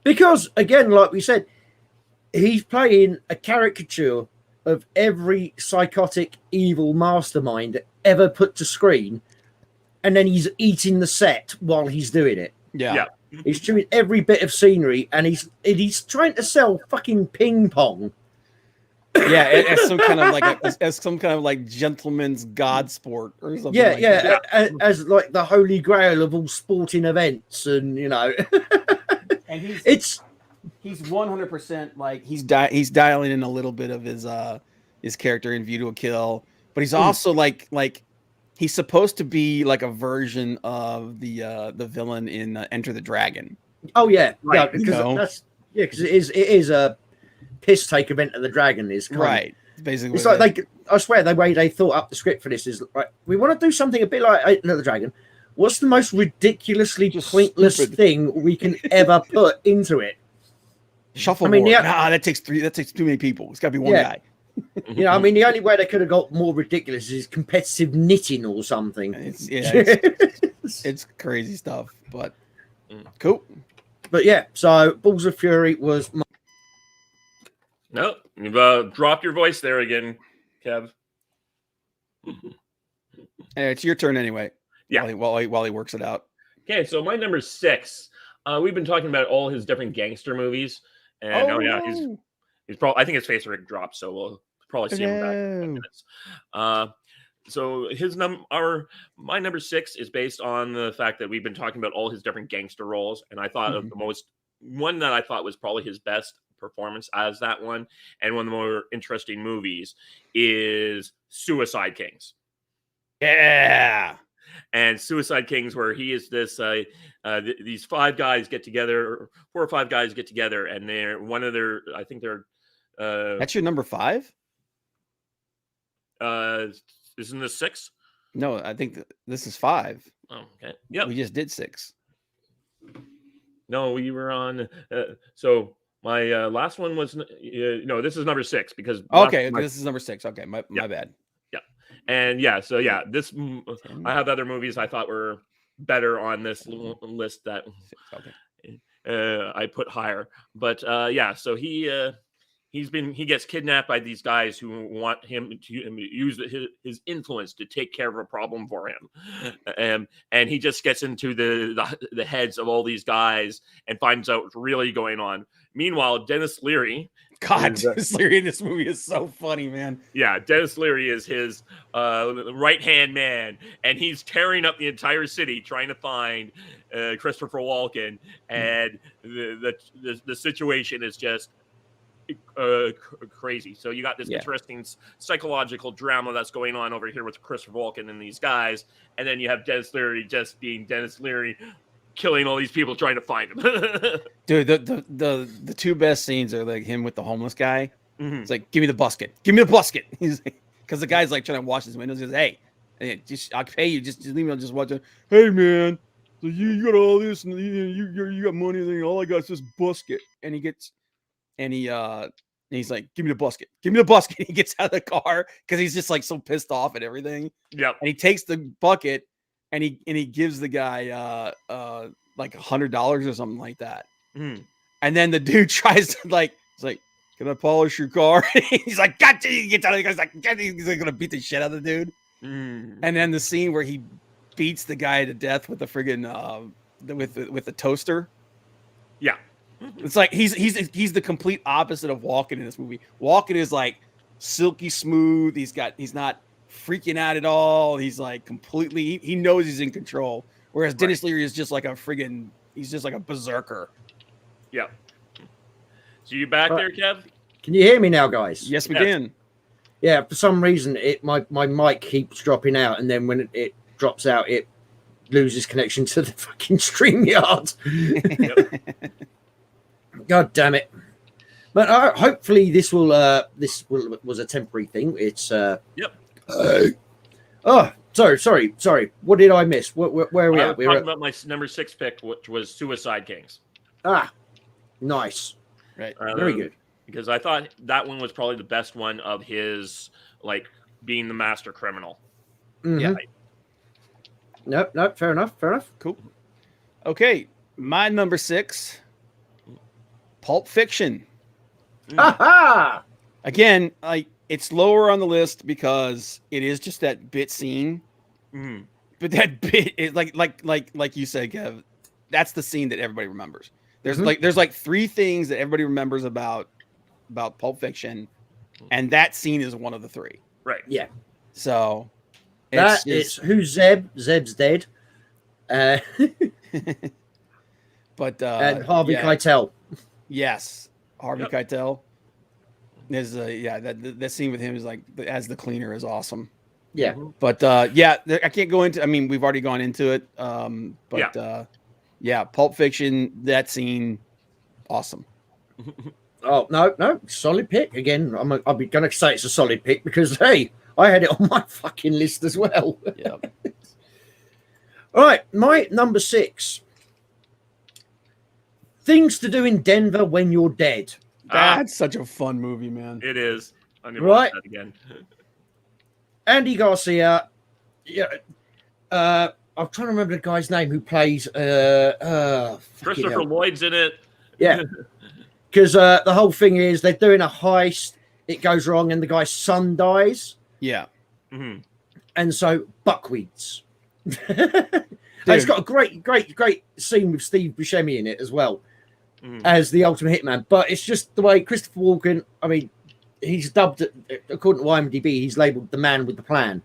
Because, again, like we said, he's playing a caricature of every psychotic, evil mastermind ever put to screen, and then he's eating the set while he's doing it. Yeah. He's chewing every bit of scenery, and he's trying to sell fucking ping pong Yeah, as some kind of like as some kind of like gentleman's god sport or something. Yeah, like yeah, that. as like the holy grail of all sporting events, and And it's he's 100% like he's dialing in a little bit of his character in View to a Kill, but he's also like he's supposed to be like a version of the villain in Enter the Dragon. oh yeah, Right, yeah, because because it is a piss take event of the dragon is kind Right. Basically, it's like I swear the way they thought up the script for this is like we want to do something a bit like Enter the Dragon. What's the most ridiculously Just pointless stupid. thing we can ever put into it? shuffleboard. I mean, That takes too many people. It's got to be one guy. I mean, the only way they could have got more ridiculous is competitive knitting or something. It's crazy stuff, but cool. But yeah, so Balls of Fury was No, you've dropped your voice there again, Kev. Anyway, it's your turn anyway. Yeah. While he works it out. Okay, so my number 6. We've been talking about all his different gangster movies, and he's probably. I think his face already dropped, so we'll probably see him back in 10 minutes. So my number 6 is based on the fact that we've been talking about all his different gangster roles, and I thought of the one that I thought was probably his best performance as that one, and one of the more interesting movies is Suicide Kings. Yeah. And Suicide Kings, where he is this, these 5 guys get together, 4 or 5 guys get together, and they're I think they're. That's your number 5? Isn't this 6? No, I think this is 5. Oh, okay. Yeah. We just did 6. No, we were on. So my last one was no. This is number 6 because. Okay, this is number 6. Okay, my bad. And so this I have other movies I thought were better on this list that I put higher. But so he gets kidnapped by these guys who want him to use his influence to take care of a problem for him, and he just gets into the heads of all these guys and finds out what's really going on. Meanwhile, Dennis Leary. God, Dennis Leary in this movie is so funny, man. Yeah, Dennis Leary is his right-hand man, and he's tearing up the entire city trying to find Christopher Walken, and the situation is just crazy. So you got this interesting psychological drama that's going on over here with Christopher Walken and these guys, and then you have Dennis Leary just being Dennis Leary, killing all these people trying to find him. Dude, the 2 best scenes are like him with the homeless guy. It's like, give me the busket. Give me the busket. He's like, because the guy's like trying to wash his windows. He goes, hey, I'll pay you. Just leave me. I'll just watch it. Hey, man, so you got all this, and you got money, and all I got is this busket. And he's like, give me the busket. Give me the busket. He gets out of the car because he's just like so pissed off at everything. Yep. And he takes the bucket. And he gives the guy like $100 or something like that. And then the dude tries to he's like, can I polish your car? He's like, gotcha. He gets out of the car. He's like, gotcha. He's like gonna beat the shit out of the dude. And then the scene where he beats the guy to death with the friggin' with the toaster. Yeah. It's like he's the complete opposite of Walken in this movie. Walken is like silky smooth. He's not freaking out at all. He's like completely, he knows he's in control. Whereas Dennis Leary is just like he's just like a berserker. Yeah. So you back there, Kev? Can you hear me now, guys? Yes, we can. Yeah, for some reason my mic keeps dropping out, and then when it drops out, it loses connection to the fucking StreamYard. God damn it. But hopefully this was a temporary thing. It's sorry. What did I miss? Where are we at? We were talking about my number 6 pick, which was Suicide Kings. Nice. Right. Very good. Because I thought that one was probably the best one of his, like, being the master criminal. Mm-hmm. Yeah. Nope. Fair enough. Cool. Okay. My number 6, Pulp Fiction. Aha! Again, it's lower on the list because it is just that bit scene. But that bit is like you said, Kev, that's the scene that everybody remembers. There's like 3 things that everybody remembers about Pulp Fiction, and that scene is one of the three. Right. Yeah. So It's who's Zeb? Zeb's dead. But and Harvey Keitel. Yes, Harvey Keitel. There's that scene with him is like as the cleaner is awesome. Yeah. But I can't go into. I mean, we've already gone into it. Pulp Fiction. That scene, awesome. Oh no, solid pick again. I'll be gonna say it's a solid pick because hey, I had it on my fucking list as well. Yeah. All right, my number 6. Things to do in Denver when you're dead. That's such a fun movie, man. It is. I'm gonna watch that again. Andy Garcia. Yeah. I'm trying to remember the guy's name who plays. Christopher Lloyd's in it. Yeah. Because the whole thing is they're doing a heist. It goes wrong, and the guy's son dies. Yeah. Mm-hmm. And so buckwheats. It's got a great scene with Steve Buscemi in it as well as the ultimate hitman. But it's just the way Christopher Walken. I mean, he's dubbed, according to IMDb, he's labeled the man with the plan.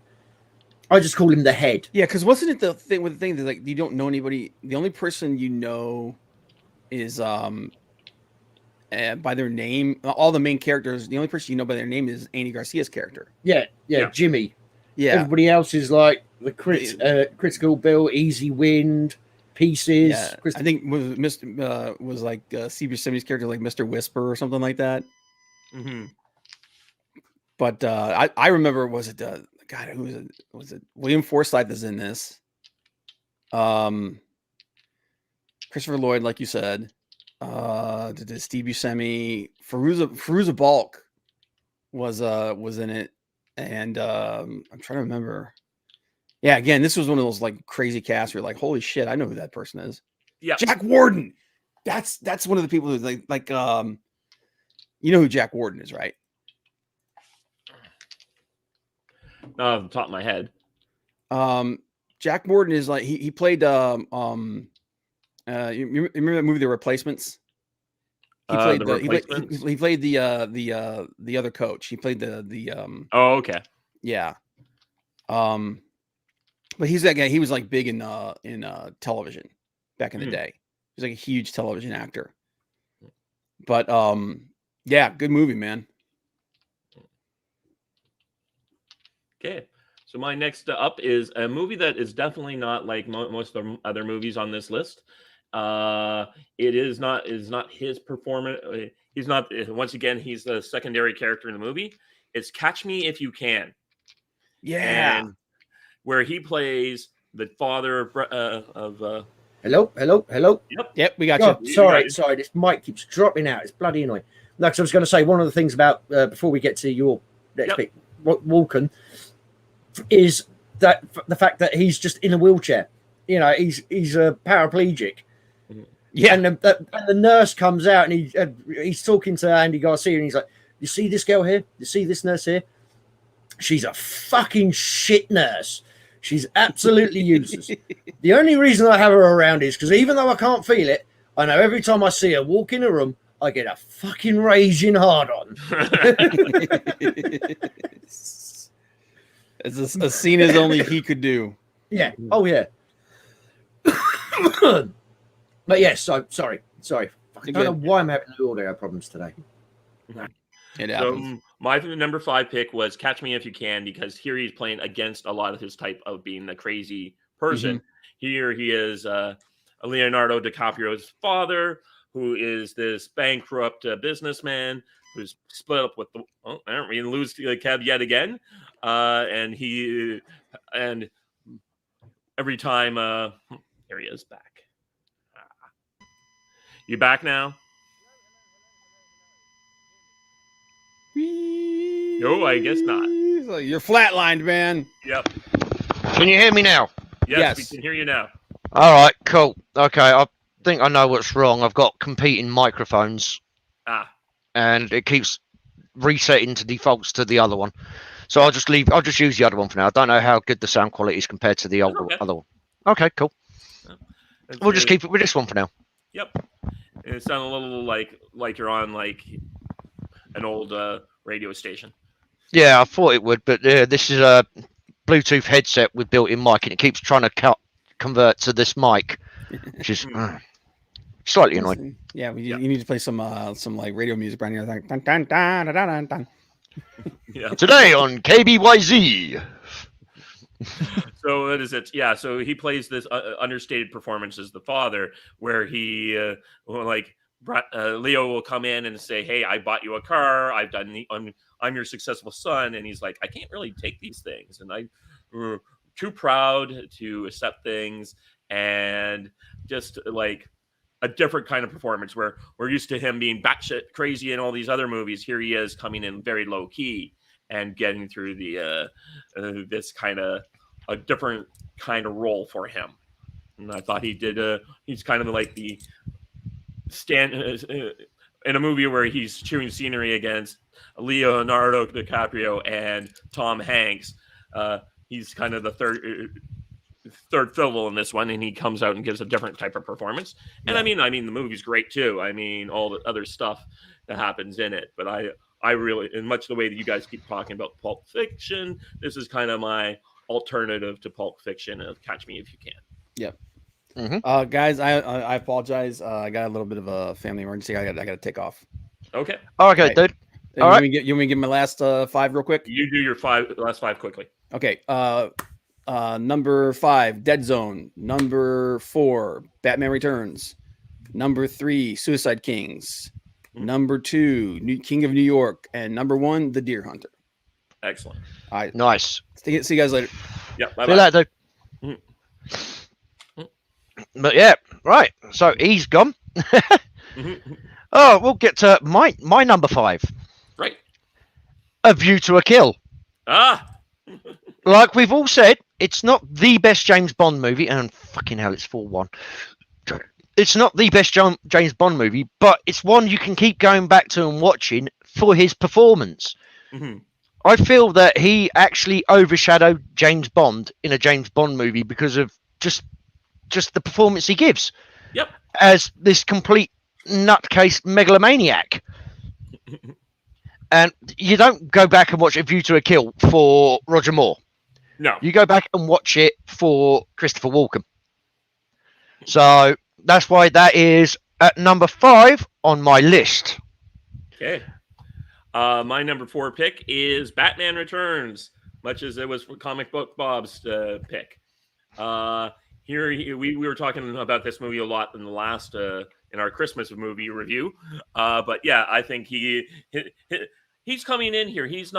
I just call him the head. Yeah, because wasn't it the thing with the thing that like you don't know anybody? The only person you know is by their name. All the main characters. The only person you know by their name is Andy Garcia's character. Yeah, Jimmy. Yeah. Everybody else is like the Critical Bill, Easy Wind, Pieces. Yeah. I think was like Steve Buscemi's character, like Mr. Whisper or something like that. Mm-hmm. But I remember, was it God? Who was it? Was it William Forsythe is in this? Christopher Lloyd, like you said. Steve Buscemi, Fairuza Balk was in it, and I'm trying to remember. Yeah, again, this was one of those like crazy casts where you're like, holy shit, I know who that person is. Yeah, Jack Warden. That's one of the people who like you know who Jack Warden is, right? Not off the top of my head. Jack Warden is like he played you remember that movie The Replacements? He played he played the other coach. He played the Oh, okay. Yeah. But he's that guy. He was like big in television back in the day. He was like a huge television actor. But yeah, good movie, man. Okay, so my next up is a movie that is definitely not like most of the other movies on this list. It is not his performance. He's not. Once again, he's the secondary character in the movie. It's Catch Me If You Can. Yeah, and where he plays the father of. Hello. Yep, we got you. Sorry. This mic keeps dropping out. It's bloody annoying. No, because I was going to say one of the things about before we get to your next pick, Walken, is that the fact that he's just in a wheelchair. You know, he's a paraplegic. Yeah, and the nurse comes out and he's talking to Andy Garcia and he's like, "You see this girl here? You see this nurse here? She's a fucking shit nurse. She's absolutely useless. The only reason I have her around is because even though I can't feel it, I know every time I see her walk in a room, I get a fucking raging hard on." It's a scene as only he could do. Yeah. Oh yeah. But yes, so sorry. I don't know why I'm having audio problems today. It happens. So my number 5 pick was Catch Me If You Can, because here he's playing against a lot of his type of being the crazy person. Here he is Leonardo DiCaprio's father, who is this bankrupt businessman who's split up with the. Oh, I don't really lose Kev yet again, and every time here he is back. You back now? No, I guess not. You're flatlined, man. Yep. Can you hear me now? Yes, we can hear you now. All right, cool. Okay, I think I know what's wrong. I've got competing microphones. And it keeps resetting to defaults to the other one. So I'll just use the other one for now. I don't know how good the sound quality is compared to the other one. Okay, cool. We'll just keep it with this one for now. Yep. It sounds a little like you're on like an old radio station. Yeah, I thought it would, but this is a Bluetooth headset with built-in mic, and it keeps trying to convert to this mic, which is slightly annoying. Yeah, you need to play some like radio music around here. Like, dun, dun, dun, dun, dun, dun. Yeah. Today on KBYZ. So what is it? Yeah, so he plays this understated performance as the father, where he Leo will come in and say, "Hey, I bought you a car. I'm your successful son," and he's like, "I can't really take these things, and I'm too proud to accept things," and just like a different kind of performance where we're used to him being batshit crazy in all these other movies. Here he is coming in very low key and getting through the this kind of a different kind of role for him. And I thought he did. He's kind of like the stand in a movie where he's chewing scenery against Leonardo DiCaprio and Tom Hanks. He's kind of the third fiddle in this one, and he comes out and gives a different type of performance. And I mean the movie's great too. I mean all the other stuff that happens in it, but I really, in much the way that you guys keep talking about Pulp Fiction, this is kind of my alternative to Pulp Fiction of Catch Me If You Can. Yep. Mm-hmm. Guys, I apologize. I got a little bit of a family emergency. I got to take off. Okay. Okay, right. Dude. All right. You want me to give my last 5 real quick? You do your last 5 quickly. Okay. Number 5, Dead Zone. Number 4, Batman Returns. Number 3, Suicide Kings. Number 2, King of New York. And number 1, The Deer Hunter. Excellent. All right. Nice. See you guys later. Yeah. See you later, dude. But yeah, right. So he's gone. Oh, we'll get to my number 5. Right. A View to a Kill. Like we've all said, it's not the best James Bond movie, and fucking hell, it's 4-1. It's not the best James Bond movie, but it's one you can keep going back to and watching for his performance. Mm-hmm. I feel that he actually overshadowed James Bond in a James Bond movie because of just the performance he gives. Yep. As this complete nutcase megalomaniac. And you don't go back and watch A View to a Kill for Roger Moore. No. You go back and watch it for Christopher Walken. So that's why that is at number 5 on my list. Okay. My number 4 pick is Batman Returns, much as it was for Comic Book Bob's pick. Here we were talking about this movie a lot in the last in our Christmas movie review. But yeah, I think he's coming in here. He's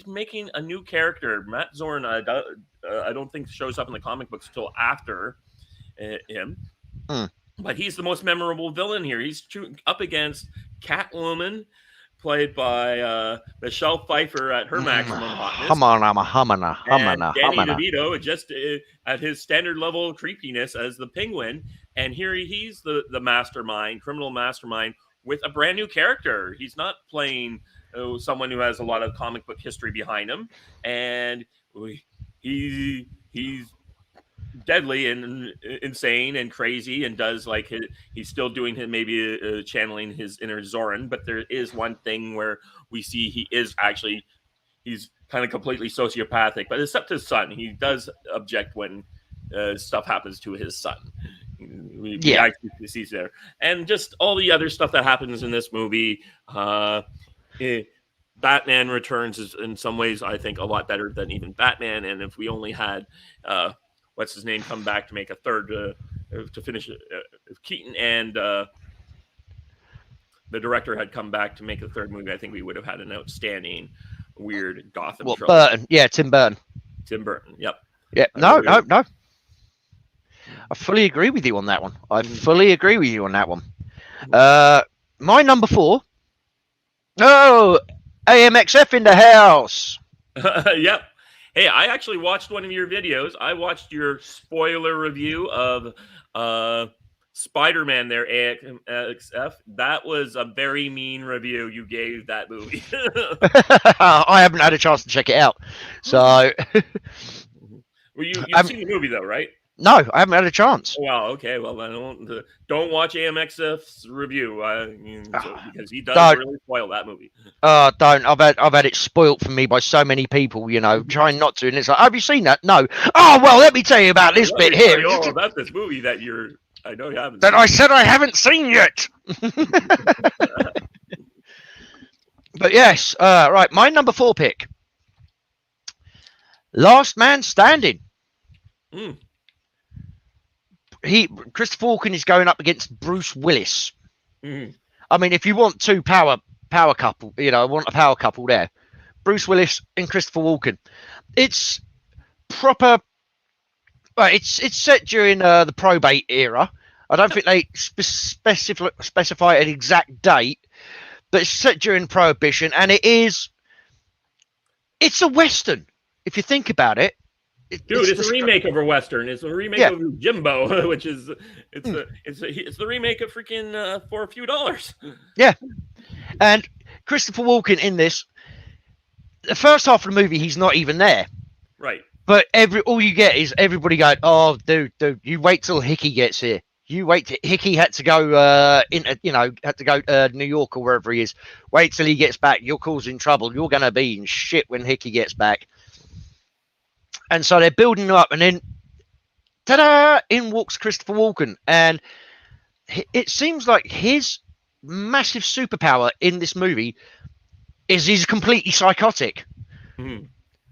making a new character. Matt Zorn, I don't think shows up in the comic books until after him. But he's the most memorable villain here. He's up against Catwoman, played by Michelle Pfeiffer at her maximum hotness. And Danny DeVito just at his standard level of creepiness as the Penguin. And here he's the mastermind, criminal mastermind, with a brand new character. He's not playing someone who has a lot of comic book history behind him. And he's deadly and insane and crazy, and does like he's still doing him maybe channeling his inner Zoran, but there is one thing where we see he's kind of completely sociopathic, but except his son, he does object when stuff happens to his son. We actually see there, and just all the other stuff that happens in this movie. Batman Returns is in some ways, I think, a lot better than even Batman, and if we only had what's his name come back to make a third to finish if Keaton and the director had come back to make a third movie, I think we would have had an outstanding weird Gotham trope. Burton. Yeah, Tim Burton. Yep. Yeah. No. I fully agree with you on that one. My number 4. Oh, AMXF in the house. Yep. Hey, I actually watched one of your videos. I watched your spoiler review of Spider-Man there, AXF. That was a very mean review you gave that movie. I haven't had a chance to check it out. So well, you've seen the movie though, right? No, I haven't had a chance. Oh, wow. Okay. Well, then don't watch AMXF's review because he does Don't. really spoil that movie. Don't. I've had it spoilt for me by so many people. Trying not to, and it's like, have you seen that? No. Oh well, let me tell you about this bit here. Tell you all about this movie that I know you haven't. That I said I haven't seen yet. But yes, right. My number 4 pick. Last Man Standing. Christopher Walken is going up against Bruce Willis. I mean, if you want two power couple, I want a power couple there. Bruce Willis and Christopher Walken. It's proper. It's set during the probate era. I don't think they specify an exact date, but it's set during Prohibition, and it's a Western. If you think about it. Dude, it's a remake of a Western. It's a remake of Jimbo, which is it's the remake of freaking For a Few Dollars. Yeah, and Christopher Walken in this. The first half of the movie, he's not even there. Right. But all you get is everybody going, "Oh, dude, you wait till Hickey gets here. You wait till Hickey had to go New York or wherever he is. Wait till he gets back. You're causing trouble. You're gonna be in shit when Hickey gets back." And so they're building up, and then, ta-da! In walks Christopher Walken, and it seems like his massive superpower in this movie is he's completely psychotic.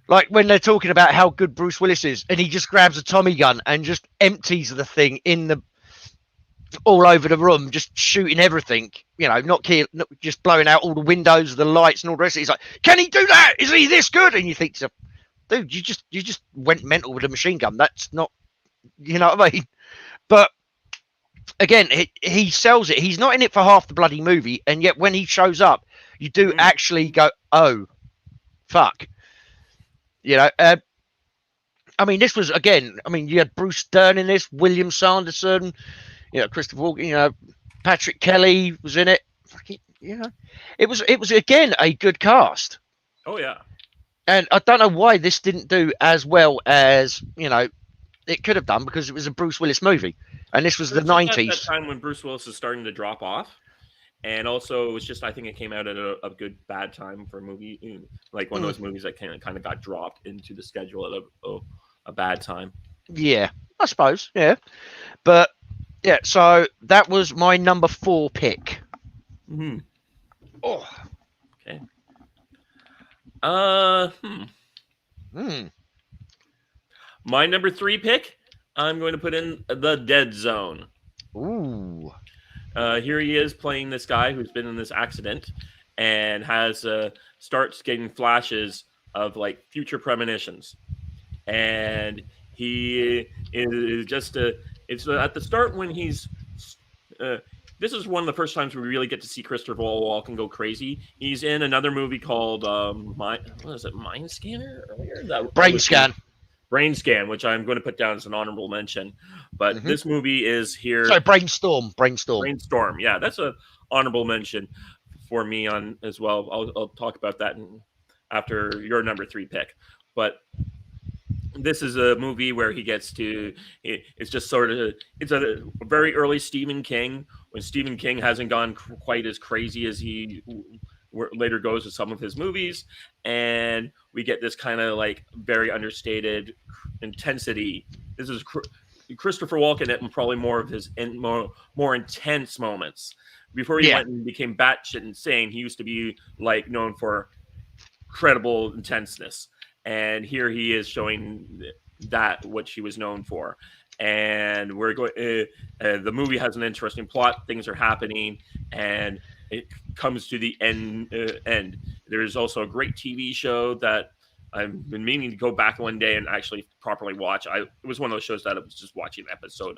Like when they're talking about how good Bruce Willis is, and he just grabs a Tommy gun and just empties the thing all over the room, just shooting everything. Not just blowing out all the windows, the lights, and all the rest. He's like, "Can he do that? Is he this good?" And you think to, dude, you just went mental with a machine gun. That's not, you know what I mean? But again, he sells it. He's not in it for half the bloody movie, and yet when he shows up, you do actually go, "Oh, fuck." I mean, this was again. I mean, you had Bruce Dern in this, William Sanderson, Christopher Walken, Patrick Kelly was in it. It was again a good cast. Oh yeah. And I don't know why this didn't do as well as, it could have done, because it was a Bruce Willis movie. And this was the 90s. That time when Bruce Willis is starting to drop off. And also, it was just, I think it came out at a good bad time for a movie. Like one of those movies that kind of got dropped into the schedule at a bad time. Yeah, I suppose. Yeah. But, yeah, so that was my number 4 pick. Oh. Okay. My number 3 pick, I'm going to put in The Dead Zone. Ooh. Here he is playing this guy who's been in this accident and starts getting flashes of like future premonitions. And he is just it's at the start when he's this is one of the first times we really get to see Christopher Walken go crazy. He's in another movie called Mind Scanner earlier? Brain Scan, which I'm going to put down as an honorable mention. But this movie is here. Sorry, Brainstorm. Yeah, that's an honorable mention for me on as well. I'll talk about that after your number 3 pick. But this is a movie where he gets to. It's just sort of. It's a very early Stephen King, when Stephen King hasn't gone quite as crazy as he later goes with some of his movies, and we get this kind of like very understated intensity. This is Christopher Walken at probably more of his more intense moments. Before he went and became batshit insane, he used to be like known for credible intenseness, and here he is showing that what she was known for. And we're going. The movie has an interesting plot. Things are happening, and it comes to the end. There's also a great TV show that I've been meaning to go back one day and actually properly watch. It was one of those shows that I was just watching an episode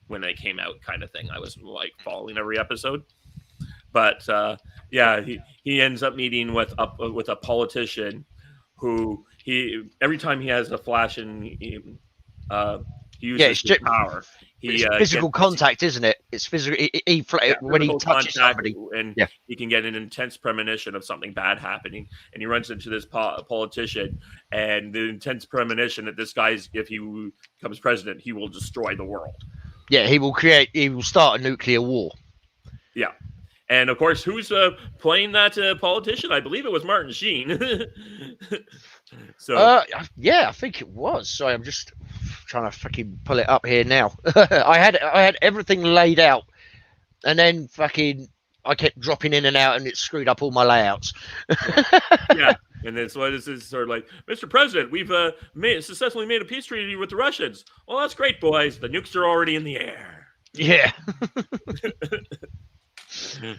when they came out, kind of thing. I was like following every episode. But he ends up meeting with a politician who every time he has a flash and He uses his power. It's physical contact, isn't it? It's physical. When he touches somebody, and he can get an intense premonition of something bad happening, and he runs into this politician, and the intense premonition that this guy's, if he becomes president, he will destroy the world. Yeah, he will start a nuclear war. Yeah. And of course, who's playing that politician? I believe it was Martin Sheen. So yeah, I think it was. Sorry, I'm just trying to fucking pull it up here now. I had everything laid out, and then I kept dropping in and out, and it screwed up all my layouts. Yeah, and then so this is sort of like, Mr. President, we've successfully made a peace treaty with the Russians. Well, that's great, boys. The nukes are already in the air. Yeah.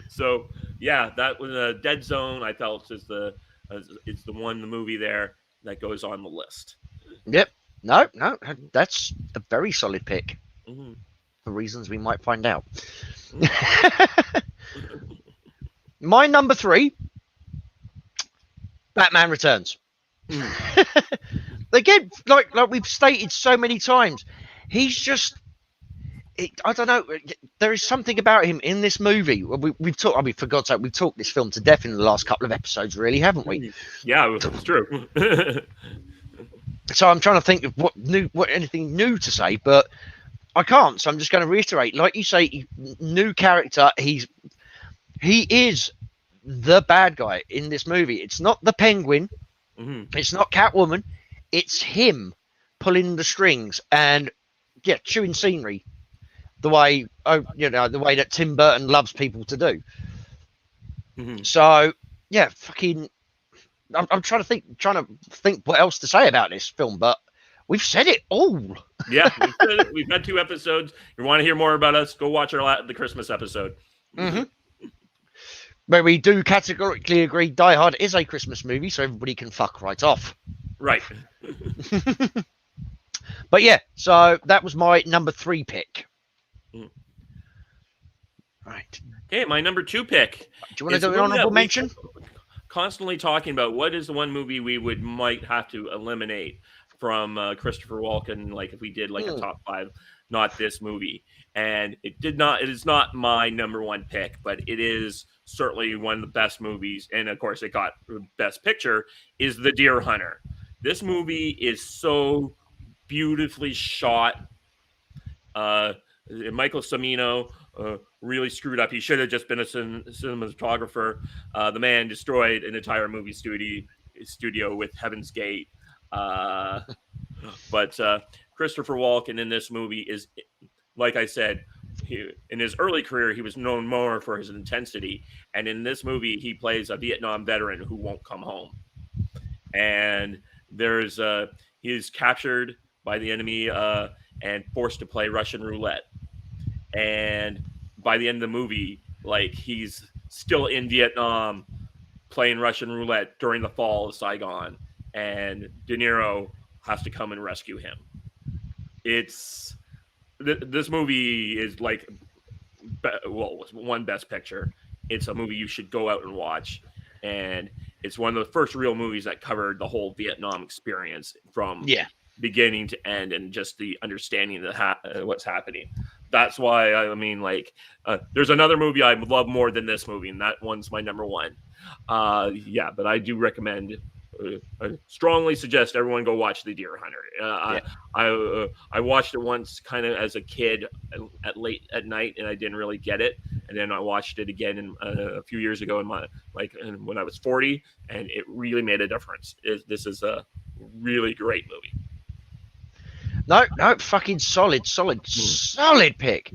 So yeah, that was a Dead Zone. I felt is the movie there that goes on the list. Yep. No, that's a very solid pick. Mm-hmm. For reasons we might find out. My number 3, Batman Returns. Again, like we've stated so many times, he's just. I don't know. There is something about him in this movie. We've talked. I mean, for God's sake, we've talked this film to death in the last couple of episodes, really, haven't we? Yeah, it's true. So I'm trying to think of what anything new to say, but I can't. So I'm just going to reiterate, like you say, new character. He is the bad guy in this movie. It's not the Penguin. Mm-hmm. It's not Catwoman. It's him pulling the strings and chewing scenery. The way that Tim Burton loves people to do. Mm-hmm. So I'm trying to think what else to say about this film, but we've said it all. Yeah, we've had 2 episodes. If you want to hear more about us, go watch the Christmas episode. Mm-hmm. Where we do categorically agree Die Hard is a Christmas movie, so everybody can fuck right off. Right. But yeah, so that was my number 3 pick. Right. Okay, my number 2 pick. Do you want to do an honorable mention? Constantly talking about what is the one movie we might have to eliminate from Christopher Walken, like if we did like a top 5, not this movie. And it is not my number 1 pick, but it is certainly one of the best movies. And of course, it got Best Picture, is The Deer Hunter. This movie is so beautifully shot. Michael Cimino really screwed up. He should have just been a cinematographer. The man destroyed an entire movie studio with Heaven's Gate. But Christopher Walken in this movie is, like I said, in his early career, he was known more for his intensity. And in this movie, he plays a Vietnam veteran who won't come home. And he is captured by the enemy and forced to play Russian roulette. And by the end of the movie, like, he's still in Vietnam playing Russian roulette during the fall of Saigon, and De Niro has to come and rescue him. This movie is like, won Best Picture. It's a movie you should go out and watch, and it's one of the first real movies that covered the whole Vietnam experience from beginning to end, and just the understanding of what's happening. That's why, I mean, like, there's another movie I love more than this movie, and that one's my number 1. But I do recommend, I strongly suggest everyone go watch The Deer Hunter. I watched it once kind of as a kid at late at night, and I didn't really get it. And then I watched it again a few years ago when I was 40, and it really made a difference. This is a really great movie. No, fucking solid pick.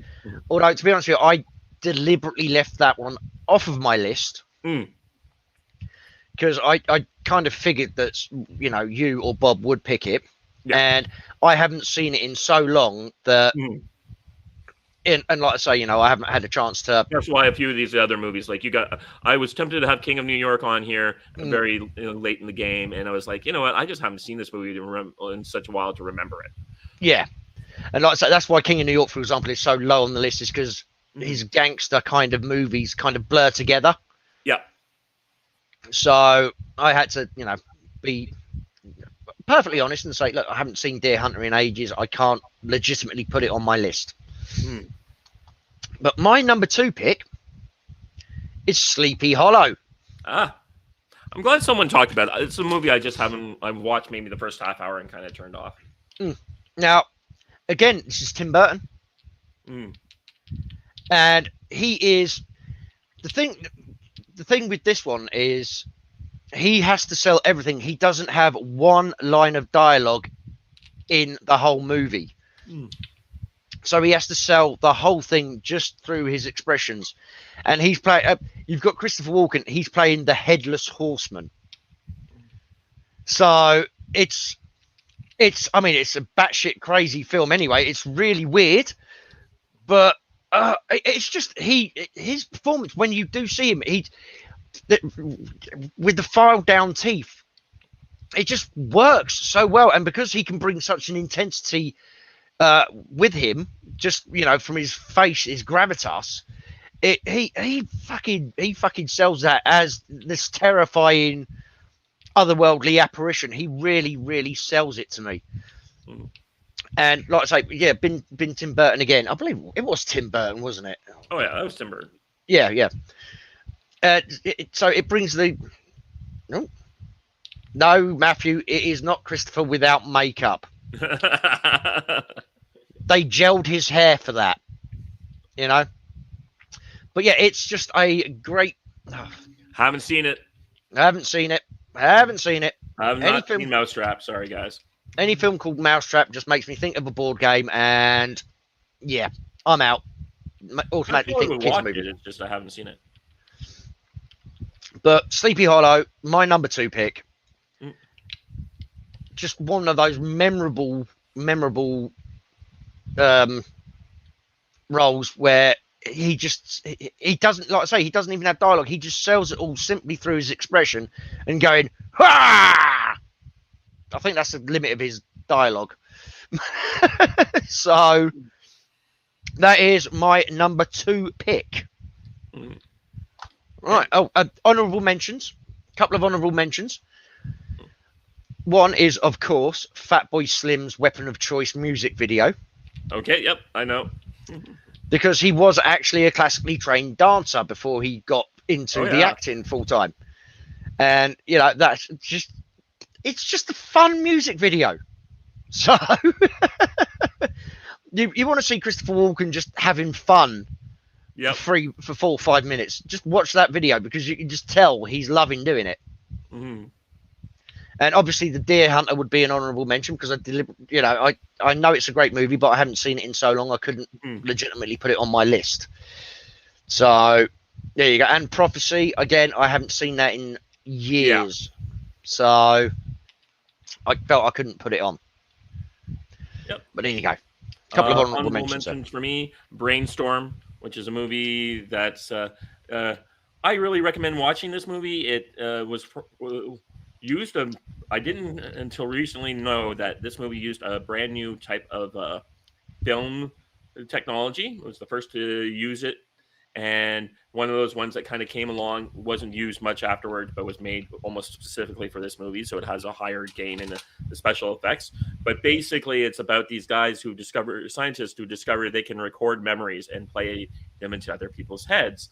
Although, to be honest with you, I deliberately left that one off of my list. Because I kind of figured that, you or Bob would pick it. Yeah. And I haven't seen it in so long that... And like I say, I haven't had a chance to... That's why a few of these other movies, like I was tempted to have King of New York on here very late in the game, and I was like, you know what, I just haven't seen this movie in such a while to remember it. Yeah. And like I say, that's why King of New York, for example, is so low on the list, is because his gangster kind of movies kind of blur together. Yeah. So I had to, be perfectly honest and say, look, I haven't seen Deer Hunter in ages. I can't legitimately put it on my list. But my number 2 pick is Sleepy Hollow. I'm glad someone talked about it. It's a movie I've watched maybe the first half hour and kind of turned off. Now, again, this is Tim Burton. And he is the thing with this one is he has to sell everything. He doesn't have one line of dialogue in the whole movie. So he has to sell the whole thing just through his expressions. And he's playing. You've got Christopher Walken. He's playing the Headless Horseman. So it's. I mean, it's a batshit crazy film anyway. It's really weird, but it's just his performance when you do see him, with the filed down teeth, it just works so well. And because he can bring such an intensity with him, just from his face, his gravitas, he fucking sells that as this terrifying otherworldly apparition. He really, really sells it to me. And like I say, yeah, been Tim Burton again. I believe it was Tim Burton, wasn't it? Oh yeah, that was Tim Burton. Yeah. So it brings the no, Matthew, it is not Christopher without makeup. They gelled his hair for that, But yeah, it's just a great. Haven't seen it. I haven't seen it. I've not seen Mousetrap. Sorry, guys. Any film called Mousetrap just makes me think of a board game, and yeah, I'm out. Automatically think kids movie. It's just I haven't seen it. But Sleepy Hollow, my number 2 pick. Just one of those memorable roles where he doesn't, like I say, he doesn't even have dialogue. He just sells it all simply through his expression and going, "Ha!" I think that's the limit of his dialogue. So that is my number 2 pick. Right. Oh, honourable mentions. A couple of honourable mentions. One is, of course, Fatboy Slim's Weapon of Choice music video. Okay, yep, I know. Because he was actually a classically trained dancer before he got into the acting full time. And, that's just, it's just a fun music video. So, you want to see Christopher Walken just having fun for 4 or 5 minutes. Just watch that video because you can just tell he's loving doing it. And obviously, The Deer Hunter would be an honourable mention because I know it's a great movie, but I haven't seen it in so long I couldn't legitimately put it on my list. So there you go. And Prophecy, again, I haven't seen that in years, so I felt I couldn't put it on. Yep. But there you go. A couple of honourable mentions for me. Brainstorm, which is a movie that's I really recommend watching this movie. It was used I didn't until recently know that this movie used a brand new type of film technology. It was the first to use it, and one of those ones that kind of came along, wasn't used much afterward, but was made almost specifically for this movie, so it has a higher gain in the special effects. But basically, it's about these guys scientists who discover they can record memories and play them into other people's heads.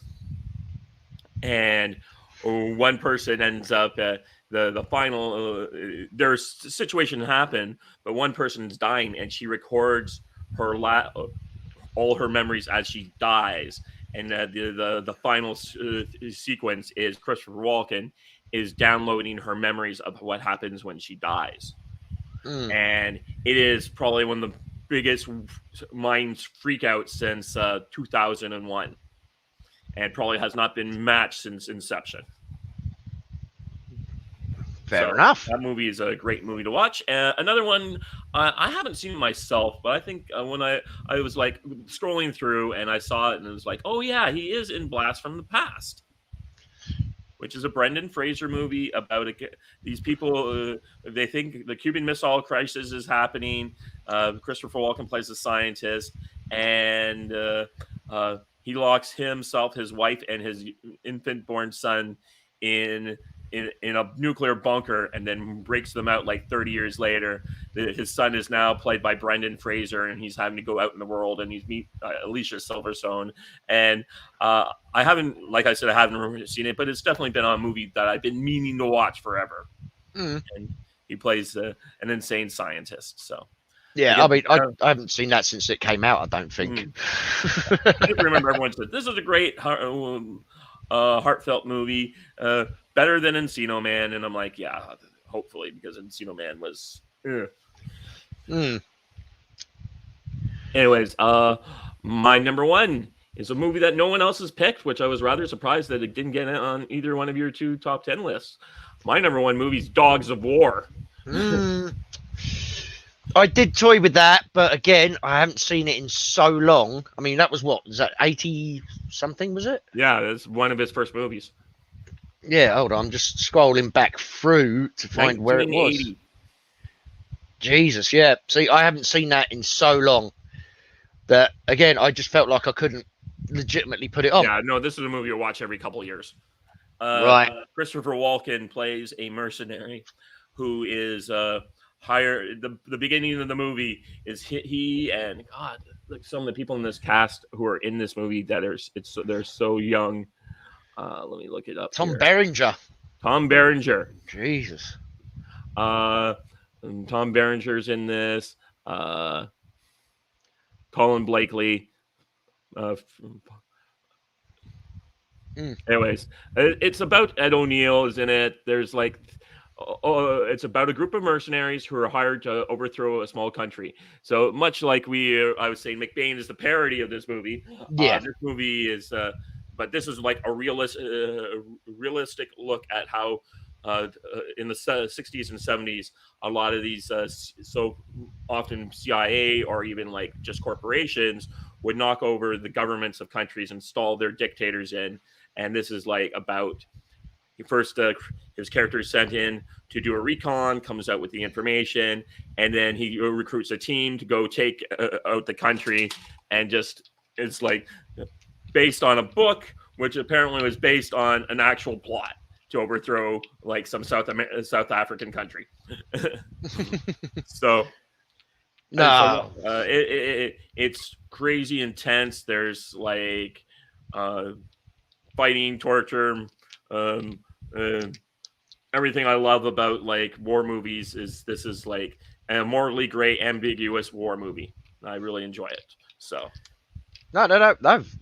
And one person ends up the final there's a situation happen, but one person's dying and she records her all her memories as she dies, and the final sequence is Christopher Walken is downloading her memories of what happens when she dies. And it is probably one of the biggest mind freakouts since 2001, and probably has not been matched since Inception. Fair enough. That movie is a great movie to watch. Another one I haven't seen myself, but I think when I was like scrolling through and I saw it and it was like, oh yeah, he is in Blast from the Past, which is a Brendan Fraser movie about these people. They think the Cuban Missile Crisis is happening. Christopher Walken plays a scientist, and he locks himself, his wife, and his infant-born son in in a nuclear bunker and then breaks them out like 30 years later. His son is now played by Brendan Fraser, and he's having to go out in the world, and he's meet Alicia Silverstone. And I haven't, like I said, I haven't seen it, but it's definitely been a movie that I've been meaning to watch forever. And he plays an insane scientist. So yeah, again, I mean, I haven't seen that since it came out, I don't think. I remember everyone said this is a great heartfelt movie, better than Encino Man, and I'm like, yeah, hopefully, because Encino Man was. Anyways, my number one is a movie that no one else has picked, which I was rather surprised that it didn't get on either one of your 2 top 10 lists. My number one movie is Dogs of War. I did toy with that, but again, I haven't seen it in so long. I mean, that was what? Was that 80 something, was it? Yeah, that's one of his first movies. Yeah, hold on. I'm just scrolling back through to find where it was. Jesus, yeah. See, I haven't seen that in so long that, again, I just felt like I couldn't legitimately put it on. Yeah, no, this is a movie you watch every couple of years. Right. Christopher Walken plays a mercenary who is hired. The beginning of the movie is he and God, like some of the people in this cast who are in this movie that they're so young. Let me look it up. Tom Berenger. Jesus. Tom Berenger's in this. Colin Blakely. Anyways, it's about Ed O'Neill is in it. There's like, it's about a group of mercenaries who are hired to overthrow a small country. So much like I was saying, McBain is the parody of this movie. Yeah, this movie is, but this is like a realistic look at how in the 60s and 70s, a lot of these so often CIA or even like just corporations would knock over the governments of countries, install their dictators in. And this is like about first his character is sent in to do a recon, comes out with the information, and then he recruits a team to go take out the country. And just it's like based on a book, which apparently was based on an actual plot to overthrow like some South African country. So no, it's crazy intense. There's like fighting, torture, everything I love about like war movies is this is like a morally gray, ambiguous war movie. I really enjoy it. So no.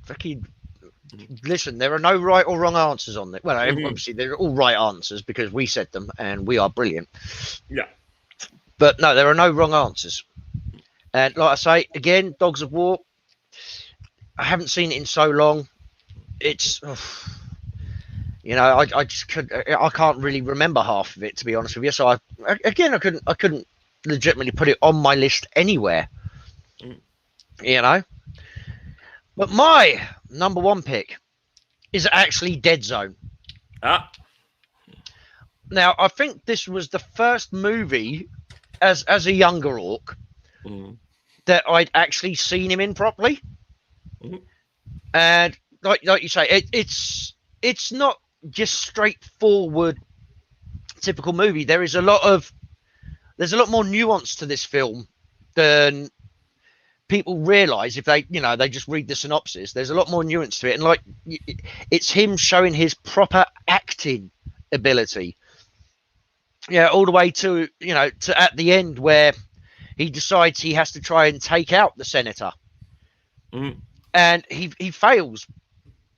Fucking listen, there are no right or wrong answers on it. Well, obviously they're all right answers because we said them and we are brilliant. Yeah. But no, there are no wrong answers. And like I say, again, Dogs of War, I haven't seen it in so long. It's, I just I can't really remember half of it, to be honest with you. So I couldn't legitimately put it on my list anywhere. But my number one pick is actually Dead Zone. Now, I think this was the first movie as a younger orc that I'd actually seen him in properly. And like you say, it's not just straightforward typical movie. There's a lot more nuance to this film than people realize if they just read the synopsis. There's a lot more nuance to it, and like it's him showing his proper acting ability. Yeah, all the way to to at the end where he decides he has to try and take out the senator, and he fails,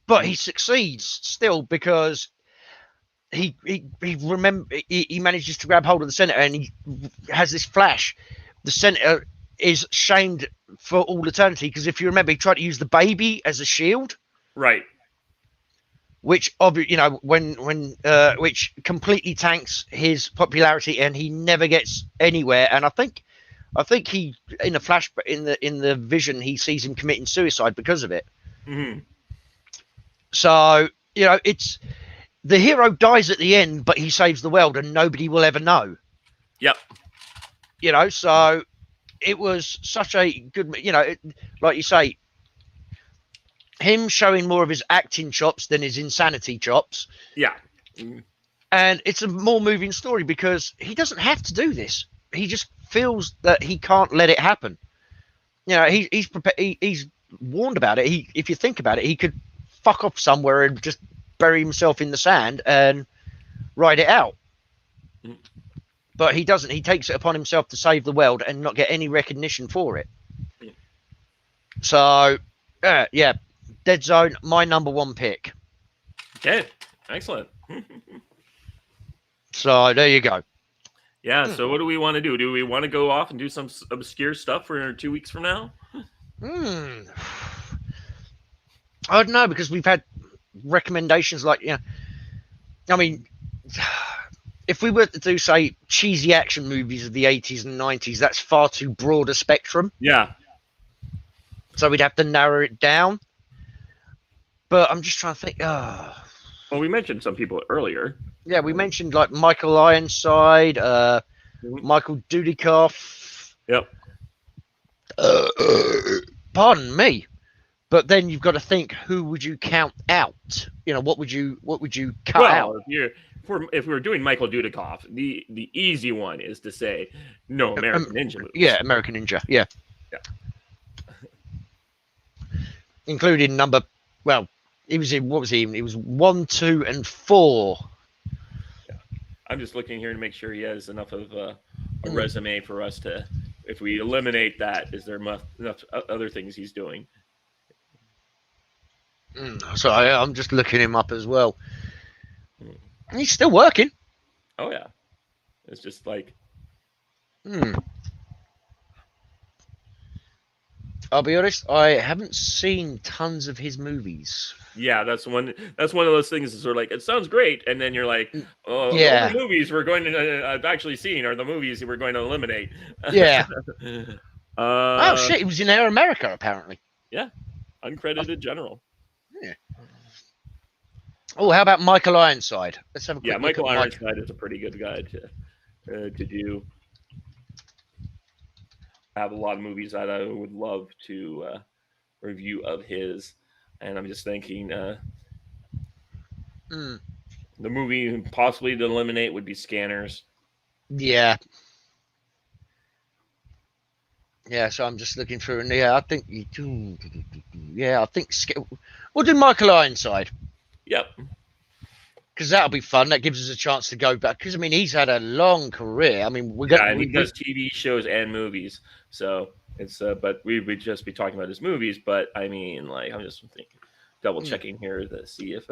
but he succeeds still because he manages to grab hold of the senator, and he has this flash. The senator is shamed for all eternity because if you remember, he tried to use the baby as a shield, right? Which which completely tanks his popularity, and he never gets anywhere. And I think he in the vision he sees him committing suicide because of it. So it's the hero dies at the end, but he saves the world, and nobody will ever know. Yep. So it was such a good, like you say, him showing more of his acting chops than his insanity chops. Yeah. And it's a more moving story because he doesn't have to do this. He just feels that he can't let it happen. You know, he's prepared. He's warned about it. If you think about it, he could fuck off somewhere and just bury himself in the sand and ride it out. But he doesn't. He takes it upon himself to save the world and not get any recognition for it. So, yeah, Dead Zone, my number one pick. Okay, excellent. So there you go. Yeah, so what do we want to do? Do we want to go off and do some obscure stuff for 2 weeks from now? I don't know, because we've had recommendations like, I mean, if we were to do, say, cheesy action movies of the 80s and 90s, that's far too broad a spectrum. Yeah. So we'd have to narrow it down. But I'm just trying to think. Well, we mentioned some people earlier. Yeah, we mentioned like Michael Ironside, Michael Dudikoff. Yep. Pardon me. But then you've got to think, who would you count out? What would you cut out? If we were doing Michael Dudikoff, the easy one is to say no American Ninja movies. Yeah, American Ninja. Yeah. Yeah. Including he was in, what was he? He was 1, 2, and 4. Yeah. I'm just looking here to make sure he has enough of a resume for us to, if we eliminate that, is there enough other things he's doing? So I'm just looking him up as well. He's still working. Oh, yeah. It's just like... I'll be honest, I haven't seen tons of his movies. Yeah, that's one of those things is sort of like, it sounds great, and then you're like, oh, yeah, the movies we're going to I've actually seen are the movies we're going to eliminate. Yeah. Oh shit, he was in Air America apparently. Yeah, uncredited general. Yeah. Oh, how about Michael Ironside? Let's have a quick look Michael at Ironside is a pretty good guy to do. I have a lot of movies that I would love to review of his, and I'm just thinking the movie possibly to eliminate would be Scanners. Yeah. Yeah, so I'm just looking through, and yeah, I think you do. Yeah, I think we'll do Michael Ironside. Yep. Because that'll be fun. That gives us a chance to go back. Because I mean, he's had a long career. I mean, and he does TV shows and movies. So it's but we would just be talking about his movies. But I mean, like, I'm just double checking here to see if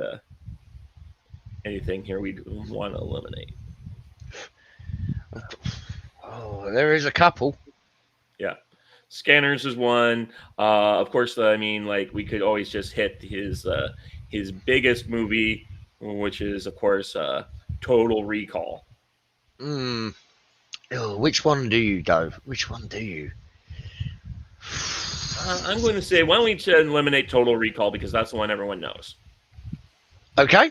anything here we'd want to eliminate. Oh, there is a couple. Yeah, Scanners is one. Of course, I mean, like, we could always just hit his biggest movie, which is, of course, Total Recall. Oh, which one do you go? Which one do you? I'm going to say, why don't we eliminate Total Recall, because that's the one everyone knows. Okay.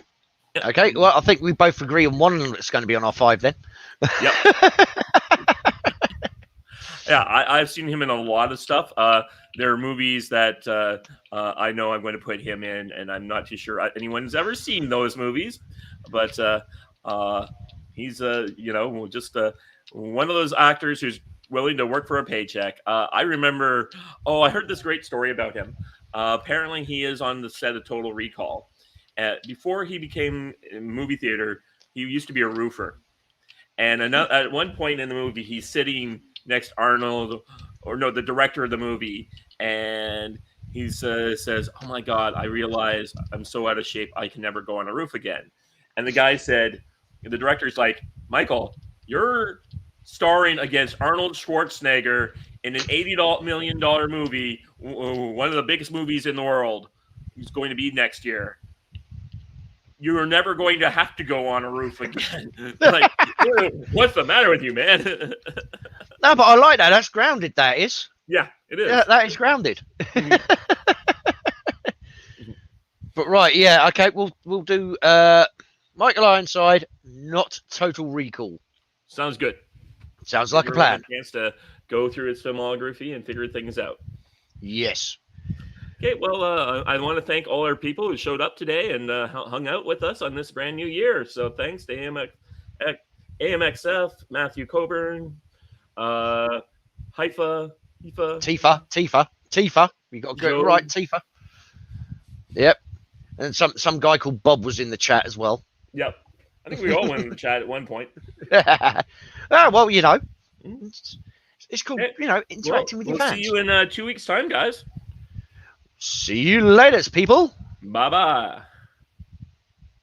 Yeah. Okay. Well, I think we both agree on one that's going to be on our 5 then. Yep. Yeah, I've seen him in a lot of stuff. There are movies that I know I'm going to put him in, and I'm not too sure anyone's ever seen those movies. But he's just one of those actors who's willing to work for a paycheck. I remember, I heard this great story about him. Apparently, he is on the set of Total Recall. Before he became a movie theater, he used to be a roofer. And at one point in the movie, he's sitting next to Arnold, the director of the movie, and he says, "Oh my God, I realize I'm so out of shape, I can never go on a roof again." And the guy said, the director's like, "Michael, you're starring against Arnold Schwarzenegger in an $80 million movie, one of the biggest movies in the world. It's going to be next year. You're never going to have to go on a roof again." Like, what's the matter with you, man? No, but I like that. That's grounded, that is. Yeah, it is. Yeah, that is grounded. But right, yeah, okay, we'll do Michael Ironside, not Total Recall. Sounds good. Sounds like a plan. A chance to go through his filmography and figure things out. Yes. Okay, well, I want to thank all our people who showed up today and hung out with us on this brand new year. So thanks to AMXF, Matthew Coburn, Haifa, Tifa. You got to get it right, Tifa. Yep. And some guy called Bob was in the chat as well. Yep. I think we all went in the chat at one point. Well, you know, it's cool. Okay. You know, interacting with your fans. We'll see you in 2 weeks' time, guys. See you later, people. Bye-bye.